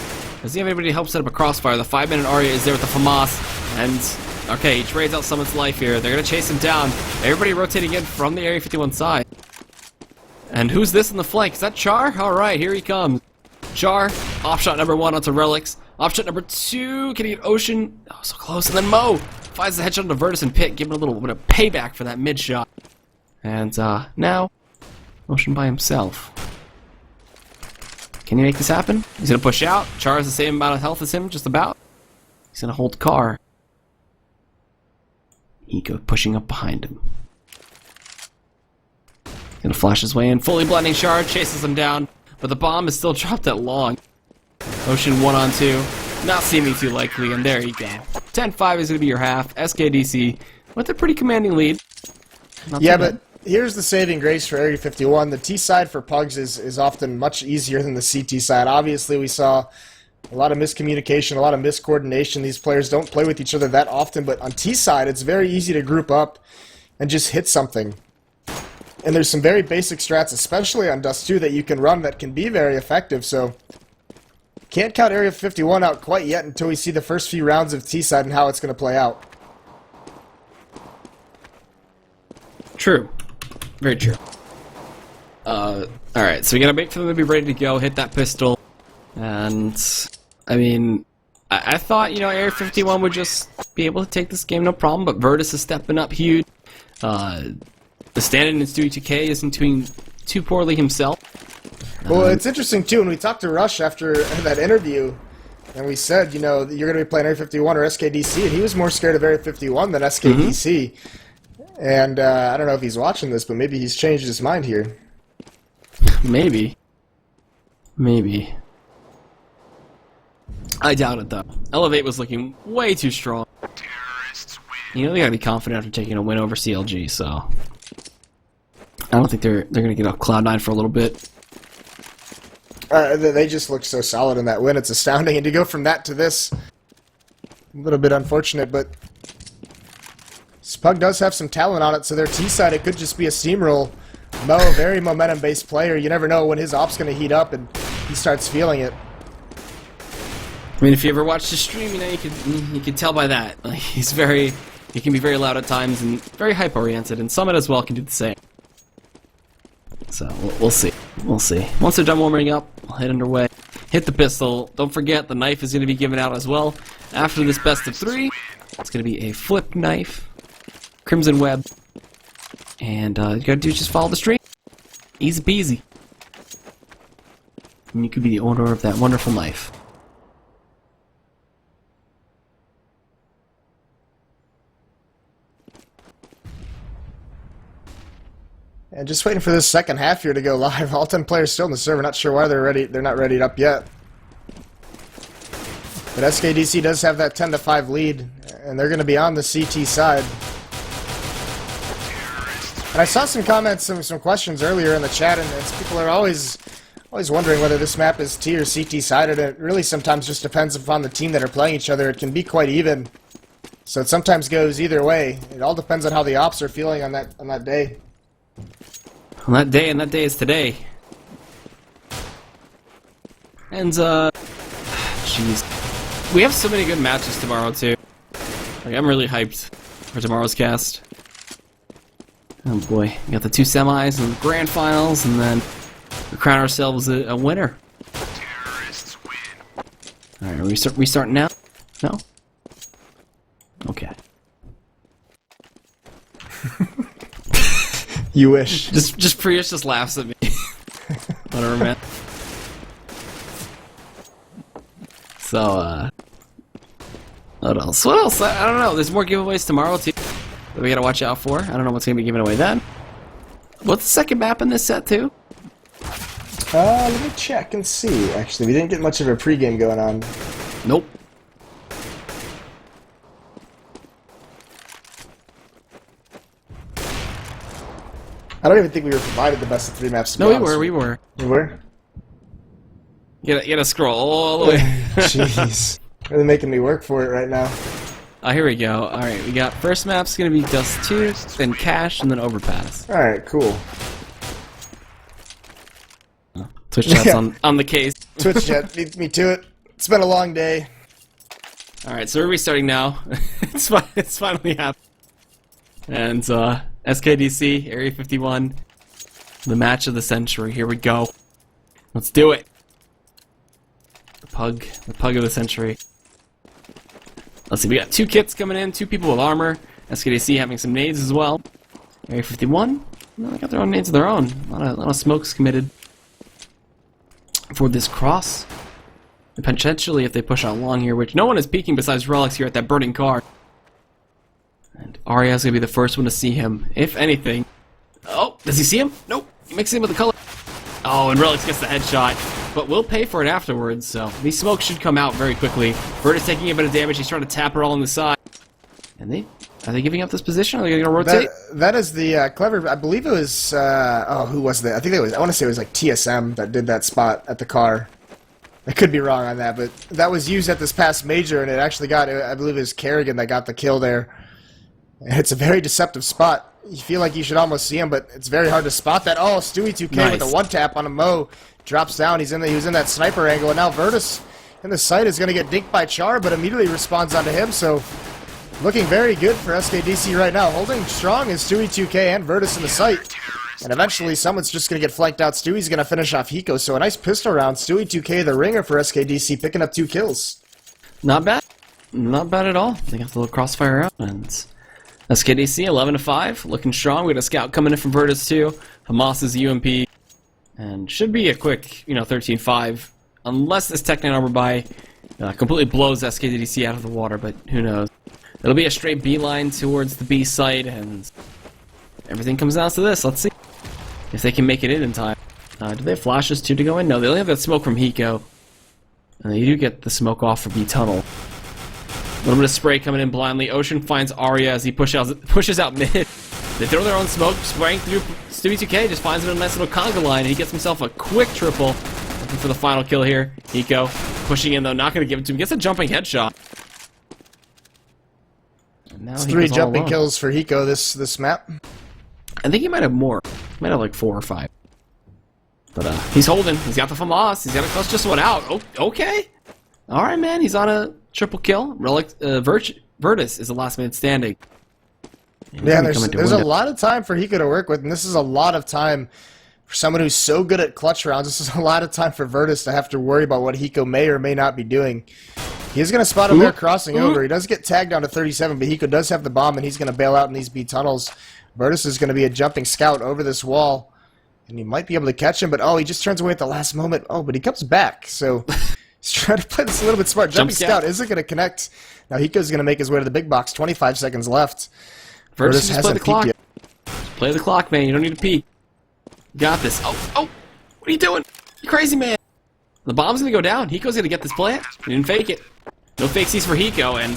Does he have anybody to help set up a crossfire? The 5-minute Arya is there with the FAMAS, and okay, he trades out Summit's life here. They're gonna chase him down. Everybody rotating in from the Area 51 side. And who's this in the flank? Is that Char? Alright, here he comes. Char, offshot number 1 onto Relics. Offshot number 2, can he get Ocean? Oh, so close. And then Mo finds the headshot on the Virtus and Pit, giving a little bit of payback for that mid shot. And now, Ocean by himself. Can he make this happen? He's gonna push out. Char has the same amount of health as him, just about. He's gonna hold car. Eco pushing up behind him. Gonna flash his way in. Fully blending Char, chases him down. But the bomb is still dropped at long. Ocean 1-on-2. Not seeming too likely, and there you go. 10-5 is gonna be your half. SKDC with a pretty commanding lead. Yeah, but here's the saving grace for Area 51. The T side for Pugs is often much easier than the CT side. Obviously, we saw a lot of miscommunication, a lot of miscoordination. These players don't play with each other that often, but on T side, it's very easy to group up and just hit something. And there's some very basic strats, especially on Dust 2, that you can run that can be very effective, so can't count Area 51 out quite yet until we see the first few rounds of T side and how it's going to play out. True. Very true. Alright, so we gotta wait for them to be ready to go, hit that pistol, and, I mean, I thought, you know, Area 51 would just be able to take this game no problem, but Virtus is stepping up huge. The stand-in in Stewie 2K isn't doing too poorly himself. Well, it's interesting, too, when we talked to Rush after that interview, and we said, you know, you're going to be playing Area 51 or SKDC, and he was more scared of Area 51 than SKDC. And I don't know if he's watching this, but maybe he's changed his mind here. Maybe. Maybe. I doubt it, though. Elevate was looking way too strong. You know, they gotta be confident after taking a win over CLG, so I don't think they're gonna get off Cloud9 for a little bit. They just look so solid in that win. It's astounding. And to go from that to this, a little bit unfortunate, but Spug does have some talent on it, so their T side, it could just be a steamroll. Mo, very momentum-based player. You never know when his op's going to heat up and he starts feeling it. I mean, if you ever watched his stream, you know, you can tell by that. Like, he can be very loud at times and very hype-oriented, and Summit as well can do the same. So, we'll see. We'll see. Once they're done warming up, we'll head underway. Hit the pistol. Don't forget, the knife is going to be given out as well. After this best of 3, it's going to be a flip knife, Crimson Web, and you gotta do is just follow the stream. Easy peasy. And you could be the owner of that wonderful knife. And just waiting for this second half here to go live. All 10 players still in the server. Not sure why they're not readied up yet. But SKDC does have that 10-5 lead, and they're going to be on the CT side. And I saw some comments, some questions earlier in the chat, and people are always wondering whether this map is T or CT sided. It really sometimes just depends upon the team that are playing each other. It can be quite even, so it sometimes goes either way. It all depends on how the ops are feeling on that day. On that day, and that day is today. And jeez, we have so many good matches tomorrow too. Like, I'm really hyped for tomorrow's cast. Oh boy, we got the 2 semis and the grand finals, and then we crown ourselves a winner. Alright, are we restarting now? No? Okay. You wish. Just Prius just laughs at me. Whatever, man. So, what else? What else? I don't know. There's more giveaways tomorrow, too, that we gotta watch out for. I don't know what's gonna be given away then. What's the second map in this set, too? Let me check and see. Actually, we didn't get much of a pregame going on. Nope. I don't even think we were provided the best of 3 maps. No, we were. We were? You gotta scroll all the way. Jeez. Really making me work for it right now. Oh, here we go. Alright, we got first map's gonna be Dust 2, then Cache, and then Overpass. Alright, cool. Twitch chat's on the case. Twitch chat beats me to it. It's been a long day. Alright, so we're restarting now. It's finally happened. And, SKDC, Area 51, the match of the century. Here we go. Let's do it. The pug of the century. Let's see, we got 2 kits coming in, 2 people with armor. SKDC having some nades as well. Area 51, No, they got their own nades of their own. A lot of smokes committed for this cross. And potentially, if they push out long here, which no one is peeking besides Relics here at that burning car. And Aria's gonna be the first one to see him, if anything. Oh, does he see him? Nope. He mixes in with the color. Oh, and Relics gets the headshot, but will pay for it afterwards, so these smokes should come out very quickly. Bird is taking a bit of damage. He's trying to tap her all on the side. And are they giving up this position? Are they going to rotate? That is the clever. I believe it was. Who was that? I think it was. I want to say it was like TSM that did that spot at the car. I could be wrong on that, but that was used at this past major, and it actually got. I believe it was Kerrigan that got the kill there. It's a very deceptive spot. You feel like you should almost see him, but it's very hard to spot that. Oh, Stewie2K nice. with a one tap on a Mo drops down. He was in that sniper angle, and now Virtus in the sight is going to get dinked by Char, but immediately responds onto him. So looking very good for SKDC right now. Holding strong is Stewie2K and Virtus in the sight. And eventually someone's just going to get flanked out. Stewie's going to finish off Hiko. So a nice pistol round. Stewie2K, the ringer for SKDC, picking up 2 kills. Not bad. Not bad at all. They got the little crossfire out. And SKDC 11-5, looking strong. We got a scout coming in from Virtus too. Hamas's UMP. And should be a quick, 13-5. Unless this Tech-9 armor buy completely blows SKDC out of the water, but who knows. It'll be a straight beeline towards the B site, and everything comes down to this. Let's see if they can make it in time. Do they have flashes too to go in? No, they only have that smoke from Hiko. And they do get the smoke off for B tunnel. A little bit of spray coming in blindly. Ocean finds Aria as he pushes out mid. They throw their own smoke, spraying through. Stewie2K just finds it in a nice little conga line, and he gets himself a quick triple. Looking for the final kill here. Hiko pushing in though, not going to give it to him. Gets a jumping headshot. It's 3 jumping kills for Hiko this map. I think he might have more. He might have like 4 or 5. But he's holding. He's got the FAMAS. He's got to clutch just one out. Oh, okay. All right, man. He's on a triple kill. Virtus is the last man standing. Yeah, there's a lot of time for Hiko to work with, and this is a lot of time for someone who's so good at clutch rounds. This is a lot of time for Virtus to have to worry about what Hiko may or may not be doing. He's going to spot him there crossing over. He does get tagged down to 37, but Hiko does have the bomb, and he's going to bail out in these B tunnels. Virtus is going to be a jumping scout over this wall, and he might be able to catch him, but oh, he just turns away at the last moment. Oh, but he comes back, so he's trying to play this a little bit smart. Jumping scout isn't going to connect. Now Hiko's going to make his way to the big box. 25 seconds left. Virtus hasn't peeked yet. Play the clock, man. You don't need to peek. You got this. Oh, what are you doing? You crazy, man. The bomb's going to go down. Hiko's going to get this plant. He didn't fake it. No fakesies for Hiko, and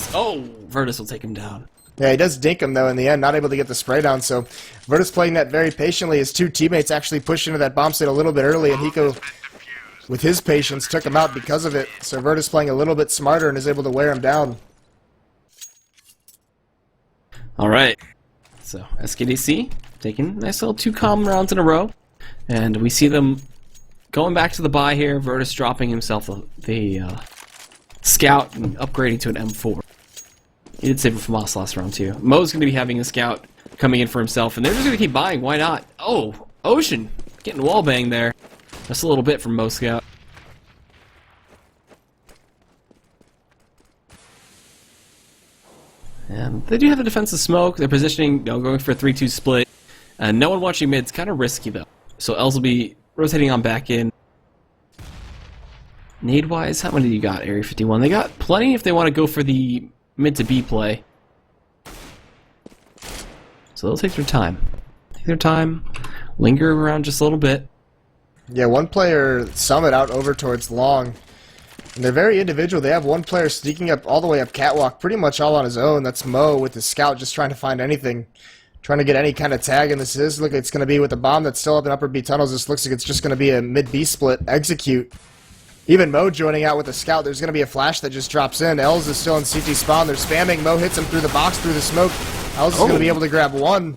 Virtus will take him down. Yeah, he does dink him, though, in the end, not able to get the spray down, so Virtus playing that very patiently. His 2 teammates actually pushed into that bomb site a little bit early, and Hiko, with his patience, took him out because of it. So Virtus playing a little bit smarter and is able to wear him down. Alright, so SKDC taking a nice little 2 calm rounds in a row, and we see them going back to the buy here. Virtus dropping himself the scout and upgrading to an M4. He did save it from Moss last round too. Mo's going to be having a scout coming in for himself, and they're just going to keep buying. Why not? Oh, Ocean getting wallbang there. Just a little bit from Mo Scout. And they do have a defensive smoke. They're positioning, going for a 3-2 split. And no one watching mid's kind of risky though. So Els will be rotating on back in. Nade-wise, how many do you got, Area51? They got plenty if they want to go for the mid to B play. So they'll take their time. Linger around just a little bit. Yeah, one player Summit out over towards long. And they're very individual. They have one player sneaking up all the way up catwalk, pretty much all on his own. That's Mo with his scout just trying to find anything. Trying to get any kind of tag, and this is, look, it's going to be with the bomb that's still up in upper B tunnels. This looks like it's just going to be a mid B split execute. Even Mo joining out with a scout. There's going to be a flash that just drops in. Els is still in CT spawn. They're spamming. Mo hits him through the box, through the smoke. Els is going to be able to grab 1.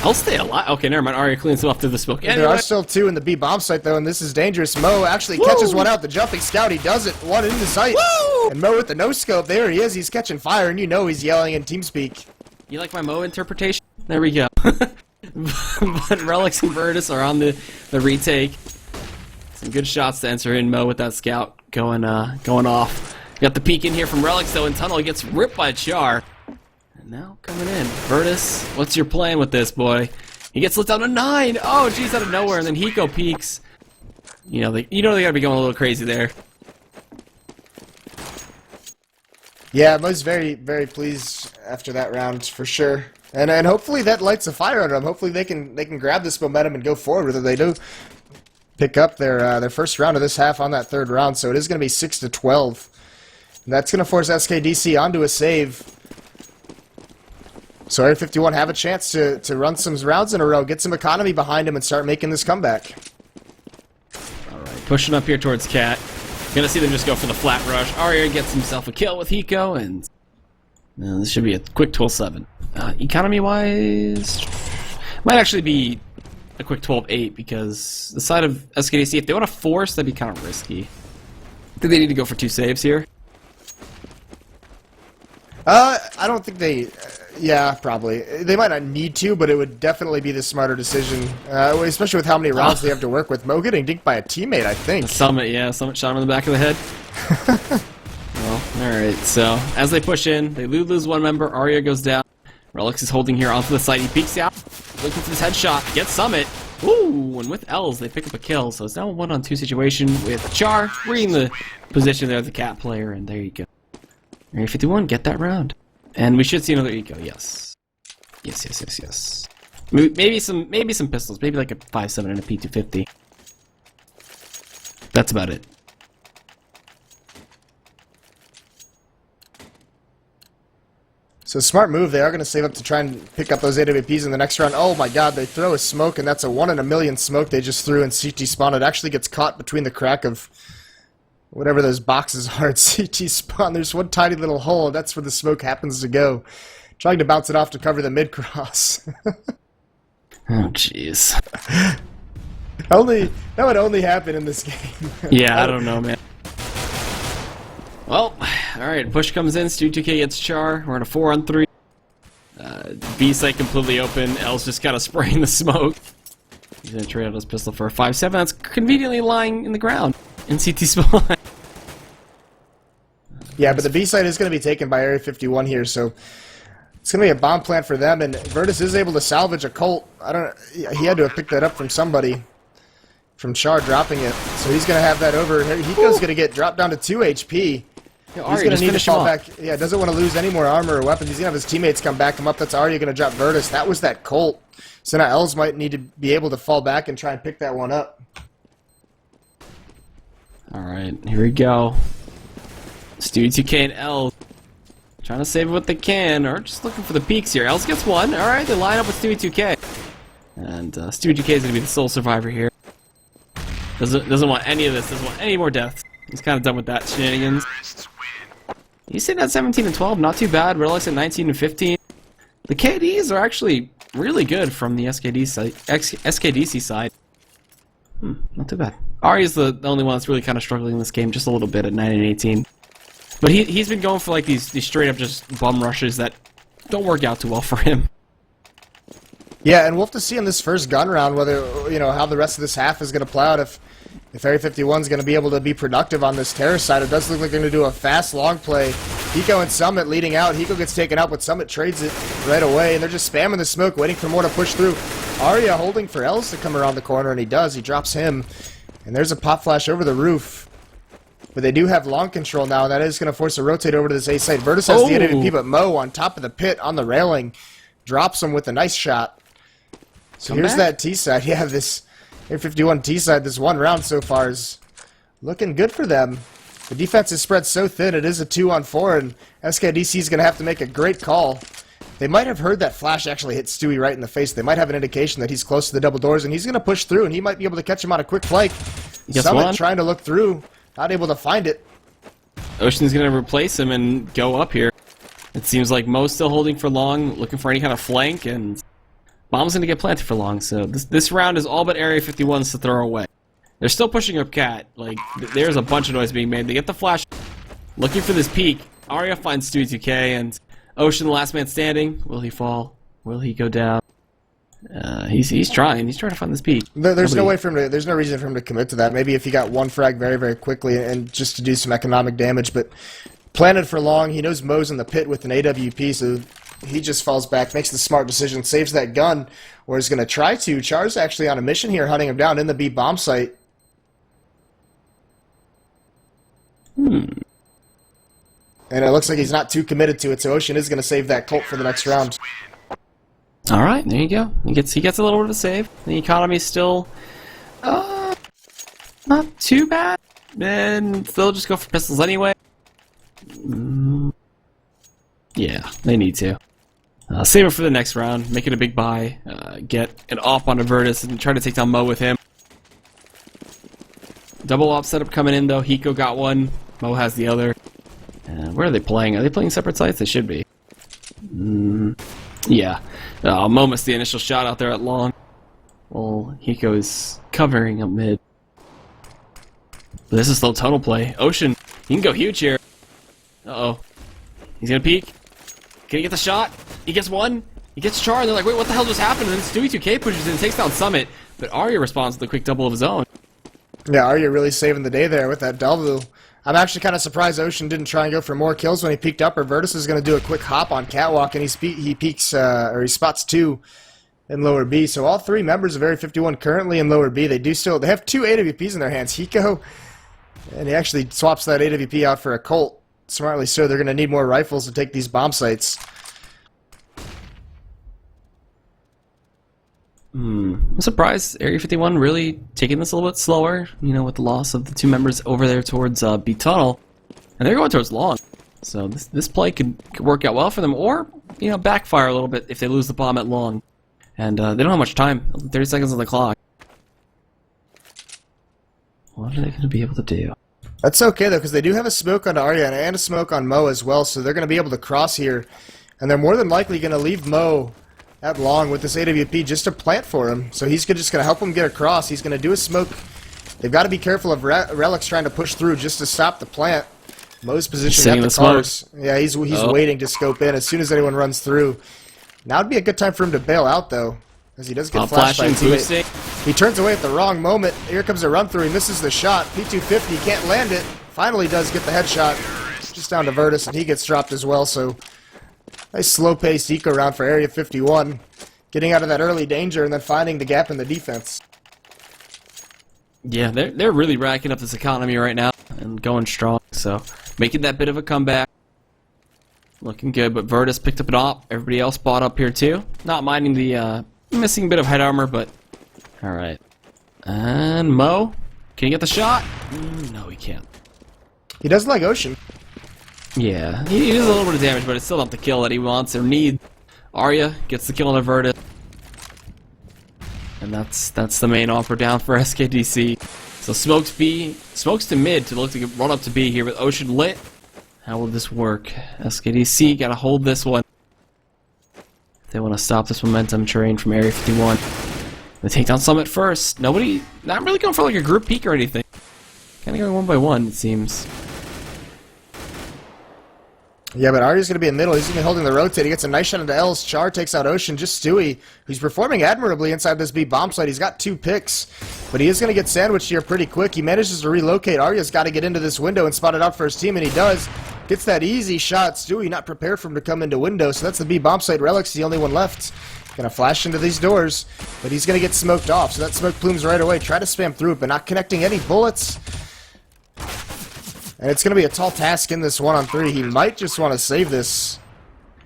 Els stay alive. Okay, never mind. Aria cleans him up through the smoke. Anyway. There are still 2 in the B bomb site, though, and this is dangerous. Mo actually catches one out. The jumping scout, he does it. 1 into sight. Woo! And Mo with the no-scope. There he is. He's catching fire, and you know he's yelling in TeamSpeak. You like my Mo interpretation? There we go. But Relics and Virtus are on the retake. Some good shots to enter in. Mo with that scout going off. Got the peek in here from Relics though in tunnel. He gets ripped by Char. And now coming in. Virtus, what's your plan with this, boy? He gets lit down to 9. Oh, geez, out of nowhere, and then Hiko peeks. You know they gotta be going a little crazy there. Yeah, Mo's very, very pleased after that round for sure, and hopefully that lights a fire under them. Hopefully they can grab this momentum and go forward with it. They do pick up their first round of this half on that third round, so it is going to be 6-12. And that's going to force SKDC onto a save. So Area51 have a chance to run some rounds in a row, get some economy behind him, and start making this comeback. All right, pushing up here towards Cat. Gonna see them just go for the flat rush. Aria gets himself a kill with Hiko, and this should be a quick 12-7. Economy-wise, might actually be a quick 12-8 because the side of SKDC, if they want to force, that'd be kind of risky. I think they need to go for 2 saves here. I don't think they... yeah, probably. They might not need to, but it would definitely be the smarter decision, especially with how many rounds they have to work with. Mo getting dinked by a teammate, I think. Summit, yeah. Summit shot him in the back of the head. Well, alright, so as they push in, they lose one member. Aria goes down. Relix is holding here onto the side. He peeks out, looking for this headshot, gets Summit. Ooh, and with L's, they pick up a kill, so it's now a 1-on-2 situation with Char reading the position there of the Cat player, and there you go. Area 51, get that round. And we should see another eco, yes. Yes. Maybe some pistols, maybe like a 5.7 and a P250. That's about it. So smart move. They are going to save up to try and pick up those AWPs in the next round. Oh my god, they throw a smoke, and that's a 1 in a million smoke they just threw in CT spawn. It actually gets caught between the crack of whatever those boxes are at CT spawn. There's one tiny little hole, and that's where the smoke happens to go. Trying to bounce it off to cover the mid-cross. Oh, jeez. That would only happen in this game. Yeah, I don't know, man. Well, alright, push comes in, Stu2K gets Char, we're in a 4-on-3. B site completely open, L's just kind of spraying the smoke. He's gonna trade out his pistol for a 5.7, that's conveniently lying in the ground in CT spawn. Yeah, but the B site is going to be taken by Area 51 here, so it's going to be a bomb plant for them, and Virtus is able to salvage a Colt. He had to have picked that up from somebody. From Char dropping it. So he's going to have that over. Hiko's going to get dropped down to 2 HP. He's going to need to fall back. Yeah, doesn't want to lose any more armor or weapons. He's going to have his teammates come back him up. That's already going to drop Virtus. That was that Colt. So now Els might need to be able to fall back and try and pick that one up. Alright, here we go. Stu2K and Els trying to save what they can, or just looking for the peaks here. Els gets one. Alright, they line up with Stu2K. And Stu2K is going to be the sole survivor here. Doesn't want any of this, doesn't want any more deaths. He's kind of done with that shenanigans. He's sitting at 17 and 12, not too bad. Relics at 19 and 15. The KDs are actually really good from the SKDC side. Not too bad. Ari's the only one that's really kind of struggling in this game, just a little bit at 9 and 18. But he's been going for like these straight up just bum rushes that don't work out too well for him. Yeah, and we'll have to see in this first gun round whether, how the rest of this half is going to play out. If Area 51 is going to be able to be productive on this terror side, it does look like they're going to do a fast, long play. Hiko and Summit leading out. Hiko gets taken out, but Summit trades it right away, and they're just spamming the smoke, waiting for more to push through. Aria holding for Els to come around the corner, and he does. He drops him, and there's a pop flash over the roof. But they do have long control now, and that is going to force a rotate over to this A site. Virtus has the AWP, but Mo on top of the pit on the railing drops him with a nice shot. So here's that T side. Yeah, this Area 51 T side, this one round so far is looking good for them. The defense is spread so thin, it is a 2-on-4, and SKDC is going to have to make a great call. They might have heard that flash actually hit Stewie right in the face. They might have an indication that he's close to the double doors, and he's going to push through, and he might be able to catch him on a quick flank. Summit trying to look through, not able to find it. Ocean's going to replace him and go up here. It seems like Mo's still holding for long, looking for any kind of flank, and Bomb's going to get planted for long, so this round is all but Area 51's to throw away. They're still pushing up Cat. Like, there's a bunch of noise being made. They get the flash, looking for this peak. Aria finds Stu2K, and Ocean, the last man standing. Will he fall? Will he go down? He's trying. He's trying to find this peak. There's no way for him to. There's no reason for him to commit to that. Maybe if he got one frag very, very quickly and just to do some economic damage, but planted for long. He knows Mo's in the pit with an AWP, so he just falls back, makes the smart decision, saves that gun. or is going to try to. Char's actually on a mission here, hunting him down in the B bomb site. And it looks like he's not too committed to it, so Ocean is going to save that Colt for the next round. All right, there you go. He gets a little bit of a save. The economy's still not too bad, and they'll just go for pistols anyway. Yeah, they need to. Save it for the next round, make it a big buy, get an op on Avertus and try to take down Mo with him. Double op setup coming in though. Hiko got one, Mo has the other. Where are they playing? Are they playing separate sites? They should be. Yeah. Mo missed the initial shot out there at long. Well, Hiko is covering up mid. But this is slow tunnel play. Ocean, he can go huge here. Uh-oh. He's gonna peek. Can he get the shot? He gets one. He gets Char, and they're like, wait, what the hell just happened? And then Stewie2K pushes in, takes down Summit, but Arya responds with a quick double of his own. Yeah, Arya really saving the day there with that double. I'm actually kind of surprised Ocean didn't try and go for more kills when he peeked up. Avertus is going to do a quick hop on Catwalk, and he peeks, or he spots 2 in lower B. So all 3 members of Area 51 currently in lower B. They have 2 AWPs in their hands. Hiko, and he actually swaps that AWP out for a Colt. Smartly so. They're going to need more rifles to take these bomb sites. I'm surprised Area 51 really taking this a little bit slower, you know, with the loss of the 2 members over there towards B tunnel, and they're going towards long. So this play could work out well for them, or you know, backfire a little bit if they lose the bomb at long. And they don't have much time. 30 seconds on the clock. What are they going to be able to do? That's okay though, because they do have a smoke on Arya and a smoke on Mo as well, so they're going to be able to cross here, and they're more than likely going to leave Mo at long with this AWP just to plant for him. So he's just going to help him get across. He's going to do a smoke. They've got to be careful of Relics trying to push through just to stop the plant. Mo's positioned at the cars. Yeah, he's waiting to scope in as soon as anyone runs through. Now would be a good time for him to bail out though, as he does get flashed by a teammate. He turns away at the wrong moment. Here comes a run through. He misses the shot. P250 can't land it. Finally does get the headshot. Just down to Virtus, and he gets dropped as well. So nice slow-paced eco round for Area 51. Getting out of that early danger and then finding the gap in the defense. Yeah, they're really racking up this economy right now and going strong. So making that bit of a comeback. Looking good, but Virtus picked up an op. Everybody else bought up here too. Not minding the missing bit of head armor, but alright. And Mo, can he get the shot? No, he can't. He doesn't like Ocean. Yeah, he does a little bit of damage, but it's still not the kill that he wants or needs. Arya gets the kill on Avertus. And that's the main offer down for SKDC. So smokes B, smokes to mid to look to run up to B here with Ocean lit. How will this work? SKDC gotta hold this one. They want to stop this momentum train from Area 51. They take down Summit first. Not really going for like a group peek or anything. Kind of going one by one, it seems. Yeah, but Arya's going to be in the middle. He's going to be holding the rotate. He gets a nice shot into L's. Char takes out Ocean. Just Stewie, who's performing admirably inside this B bomb site. He's got 2 picks, but he is going to get sandwiched here pretty quick. He manages to relocate. Arya's got to get into this window and spot it out for his team, and he does. Gets that easy shot. Stewie not prepared for him to come into window, so that's the B bomb site. Relic's the only one left. Going to flash into these doors, but he's going to get smoked off, so that smoke plumes right away. Try to spam through it, but not connecting any bullets. And it's going to be a tall task in this 1-on-3. He might just want to save this.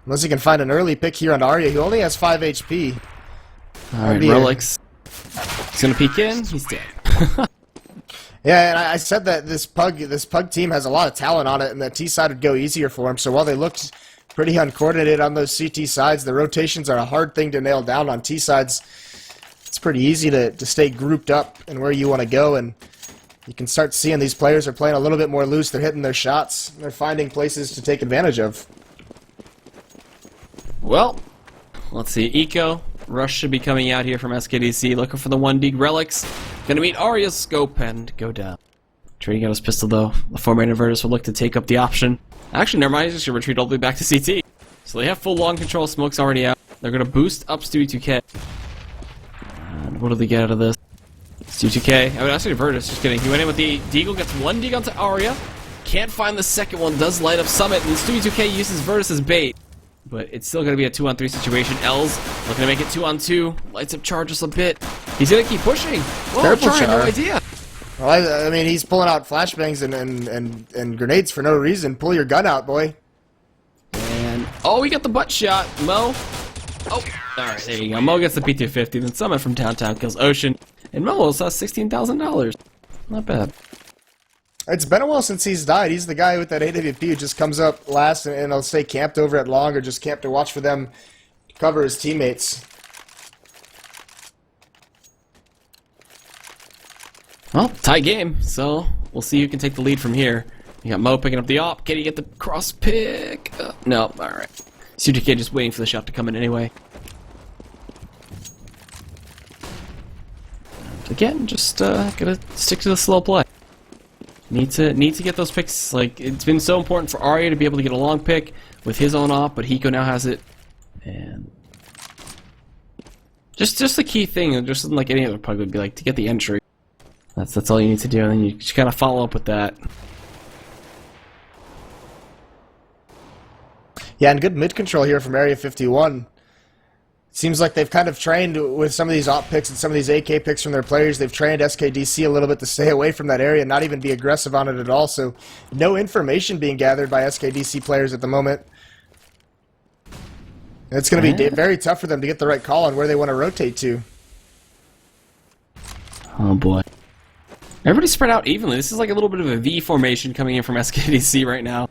Unless he can find an early pick here on Arya. He only has 5 HP. Alright, Relics. He's going to peek in. He's dead. Yeah, and I said that this Pug team has a lot of talent on it, and that T side would go easier for him. So while they looked pretty uncoordinated on those CT sides, the rotations are a hard thing to nail down on T sides. It's pretty easy to stay grouped up and where you want to go, and you can start seeing these players are playing a little bit more loose. They're hitting their shots. They're finding places to take advantage of. Well, let's see. Eco. Rush should be coming out here from SKDC. Looking for the 1D Relics. Gonna meet Arya's scope and go down. Trading out his pistol though. The 4-man Avertus will look to take up the option. Actually, never mind. He's just gonna retreat all the way back to CT. So they have full long control. Smoke's already out. They're gonna boost up Stewie2K. And what do they get out of this? Stewie2K. I mean, actually, Avertus. Just kidding. He went in with the Deagle. Gets 1 Deagle onto Arya. Can't find the second one. Does light up Summit. And Stewie2K uses Virtus as bait. but it's still going to be a 2-on-3 situation. L's looking to make it 2-on-2. Lights up Char just a bit. He's going to keep pushing. Whoa, Char had no idea. Well, I mean, he's pulling out flashbangs and grenades for no reason. Pull your gun out, boy. And, oh, he got the butt shot. Mo. Oh, alright, there you go. Mo gets the P250. Then Summit from downtown kills Ocean. And Mo also has $16,000. Not bad. It's been a while since he's died. He's the guy with that AWP who just comes up last and he'll stay camped over at long or just camp to watch for them to cover his teammates. Well, tie game, so we'll see who can take the lead from here. You got Mo picking up the op. Can he get the cross pick? No, alright. CTK just waiting for the shot to come in anyway. And again, just gotta stick to the slow play. Need to get those picks. Like, it's been so important for Aria to be able to get a long pick with his own op, but Hiko now has it. And just the key thing, just like any other pug would be like, to get the entry. That's all you need to do, and then you just kind of follow up with that. Yeah, and good mid control here from Area51. Seems like they've kind of trained with some of these op picks and some of these AK picks from their players. They've trained SKDC a little bit to stay away from that area and not even be aggressive on it at all. So no information being gathered by SKDC players at the moment. And it's going to be very tough for them to get the right call on where they want to rotate to. Oh boy. Everybody's spread out evenly. This is like a little bit of a V formation coming in from SKDC right now.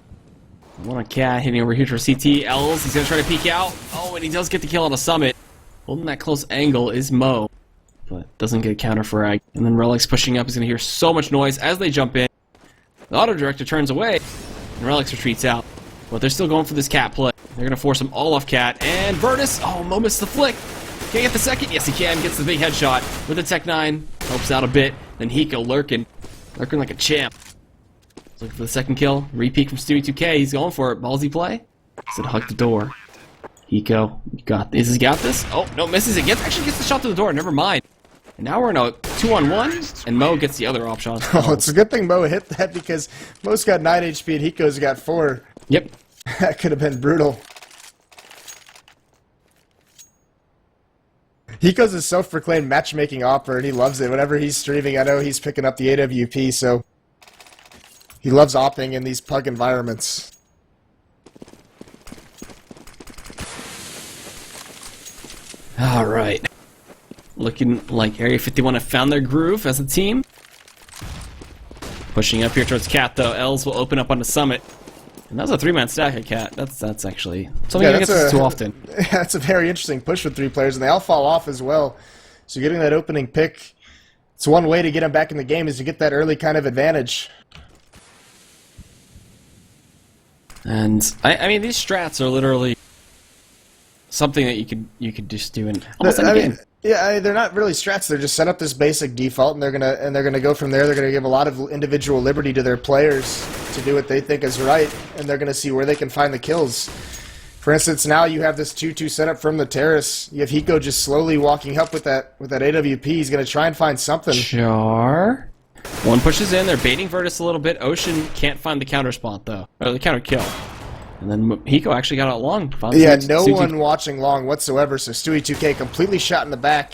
One on Cat hitting over here for CT. L's, he's going to try to peek out. Oh, and he does get the kill on a Summit. Holding that close angle is Mo, but doesn't get a counter frag. And then Relic's pushing up. He's going to hear so much noise as they jump in. The auto director turns away, and Relic's retreats out. But they're still going for this Cat play. They're going to force him all off Cat. And Virtus, oh, Mo missed the flick. Can he get the second? Yes, he can. Gets the big headshot with the Tech 9. Helps out a bit. Then Hiko lurking like a champ. Looking for the second kill. Repeat from Stewie 2K. He's going for it. Ballsy play. Said hug the door. Hiko, you got this. He got this? Oh, no, misses it. Actually gets the shot to the door. Never mind. And now we're in a 2-on-1, and Mo gets the other op shot. Oh, it's a good thing Mo hit that because Mo's got 9 HP and Hiko's got 4. Yep. That could have been brutal. Hiko's a self-proclaimed matchmaking opera, and he loves it. Whenever he's streaming, I know he's picking up the AWP, so he loves opping in these pug environments. Alright. Looking like Area 51 have found their groove as a team. Pushing up here towards Cat, though. L's will open up on the Summit. And that's a 3-man stack at Cat. That's actually something that gets too often. That's a very interesting push with 3 players, and they all fall off as well. So getting that opening pick, it's one way to get them back in the game is to get that early kind of advantage. And I mean, these strats are literally something that you could just do in almost any game. Yeah, they're not really strats. They're just set up this basic default, and they're gonna go from there. They're gonna give a lot of individual liberty to their players to do what they think is right, and they're gonna see where they can find the kills. For instance, now you have this 2-2 setup from the terrace. You have Hiko just slowly walking up with that AWP. He's gonna try and find something. Sure. One pushes in. They're baiting Virtus a little bit. Ocean can't find the counter spot though, or the counter kill. And then Hiko actually got out long. Yeah, no one watching long whatsoever, so Stewie 2K completely shot in the back.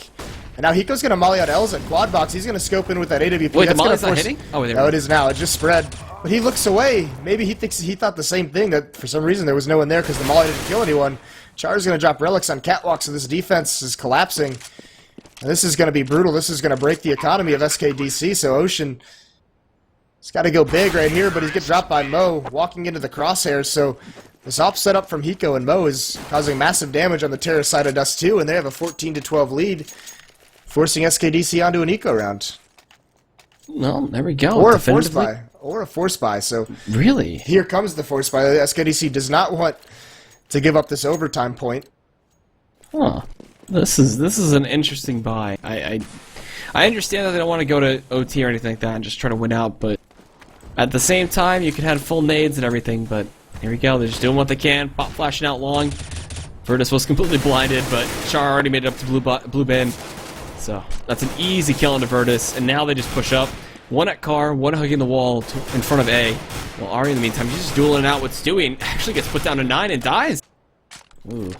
And now Hiko's going to molly out L's at quad box. He's going to scope in with that AWP. Wait, the molly's not hitting? Oh, there it is now. It just spread. But he looks away. Maybe he thought the same thing, that for some reason there was no one there because the molly didn't kill anyone. Char's going to drop relics on catwalk, so this defense is collapsing. And this is going to be brutal. This is going to break the economy of SKDC, so Ocean... He's got to go big right here, but he's getting dropped by Mo, walking into the crosshairs, so... This op setup from Hiko and Mo is causing massive damage on the terrace side of Dust 2, and they have a 14-12 lead, forcing SKDC onto an eco round. Well, there we go. Or a force buy. Or a force buy, so... Really? Here comes the force buy. SKDC does not want to give up this overtime point. Huh. This is an interesting buy. I understand that they don't want to go to OT or anything like that and just try to win out, but at the same time, you could have full nades and everything, but... Here we go, they're just doing what they can, pop flashing out long. Virtus was completely blinded, but Char already made it up to blue bin. So, that's an easy kill into Virtus, and now they just push up. One at car, one hugging the wall in front of A. Well, Ari in the meantime, he's just dueling it out with Stewie, and actually gets put down to 9 and dies. Ooh.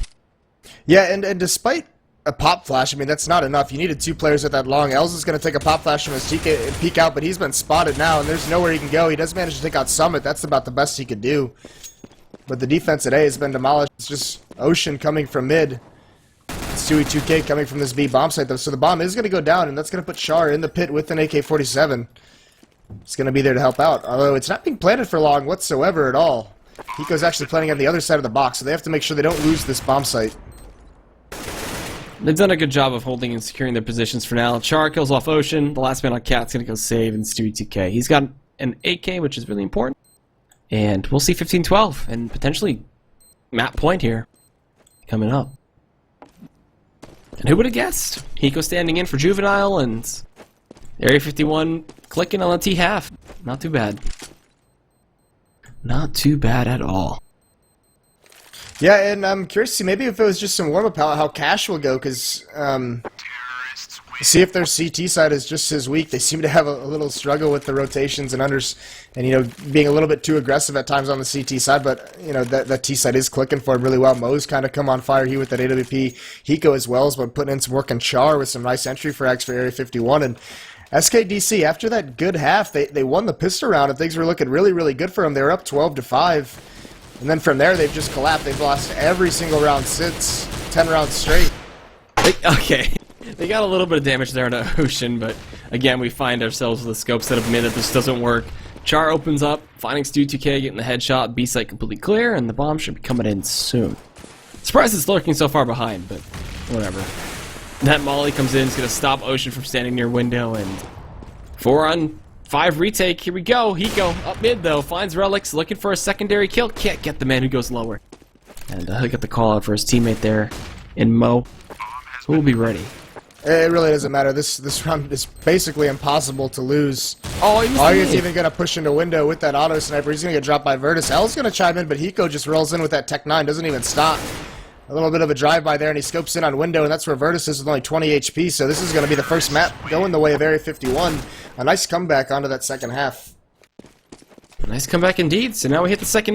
Yeah, and despite a pop flash, I mean, that's not enough. You needed 2 players at that long. Els is going to take a pop flash from his TK and peek out, but he's been spotted now, and there's nowhere he can go. He does manage to take out Summit. That's about the best he could do. But the defense at A has been demolished. It's just Ocean coming from mid. It's 2E2K coming from this B bomb site, though. So the bomb is going to go down, and that's going to put Char in the pit with an AK-47. It's going to be there to help out, although it's not being planted for long whatsoever at all. Hiko's actually planning on the other side of the box, so they have to make sure they don't lose this bomb site. They've done a good job of holding and securing their positions for now. Char kills off Ocean. The last man on Cat's going to go save and Stewie 2K. He's got an 8K, which is really important. And we'll see 15-12 and potentially map point here coming up. And who would have guessed? Hiko standing in for Juvenile and Area 51 clicking on the T-half. Not too bad. Not too bad at all. Yeah, and I'm curious to see maybe if it was just some warm-up how Cash will go, because see if their CT side is just as weak. They seem to have a little struggle with the rotations and unders, and, you know, being a little bit too aggressive at times on the CT side, but, you know, that T side is clicking for him really well. Mo's kind of come on fire here with that AWP. Hiko as well has been putting in some work on Char with some nice entry frags for Area 51, and SKDC, after that good half, they won the pistol round, and things were looking really, really good for them. They were up 12-5. And then from there, they've just collapsed. They've lost every single round since, 10 rounds straight. Okay, they got a little bit of damage there to Ocean, but again, we find ourselves with a scope set of mid that this doesn't work. Char opens up, finding Stu 2K, getting the headshot, B site completely clear, and the bomb should be coming in soon. Surprised it's lurking so far behind, but whatever. That Molly comes in, is going to stop Ocean from standing near window, and 4-on-5 retake. Here we go. Hiko up mid, though. Finds Relics, looking for a secondary kill. Can't get the man who goes lower. And he'll get the call out for his teammate there in Mo, who will be ready. It really doesn't matter. This round is basically impossible to lose. Oh, Arya's even going to push into window with that auto sniper. He's going to get dropped by Virtus. L's going to chime in, but Hiko just rolls in with that Tech 9. Doesn't even stop. A little bit of a drive-by there, and he scopes in on window, and that's where Virtus is with only 20 HP, so this is going to be the first map going the way of Area 51. A nice comeback onto that second half. Nice comeback indeed. So now we hit the second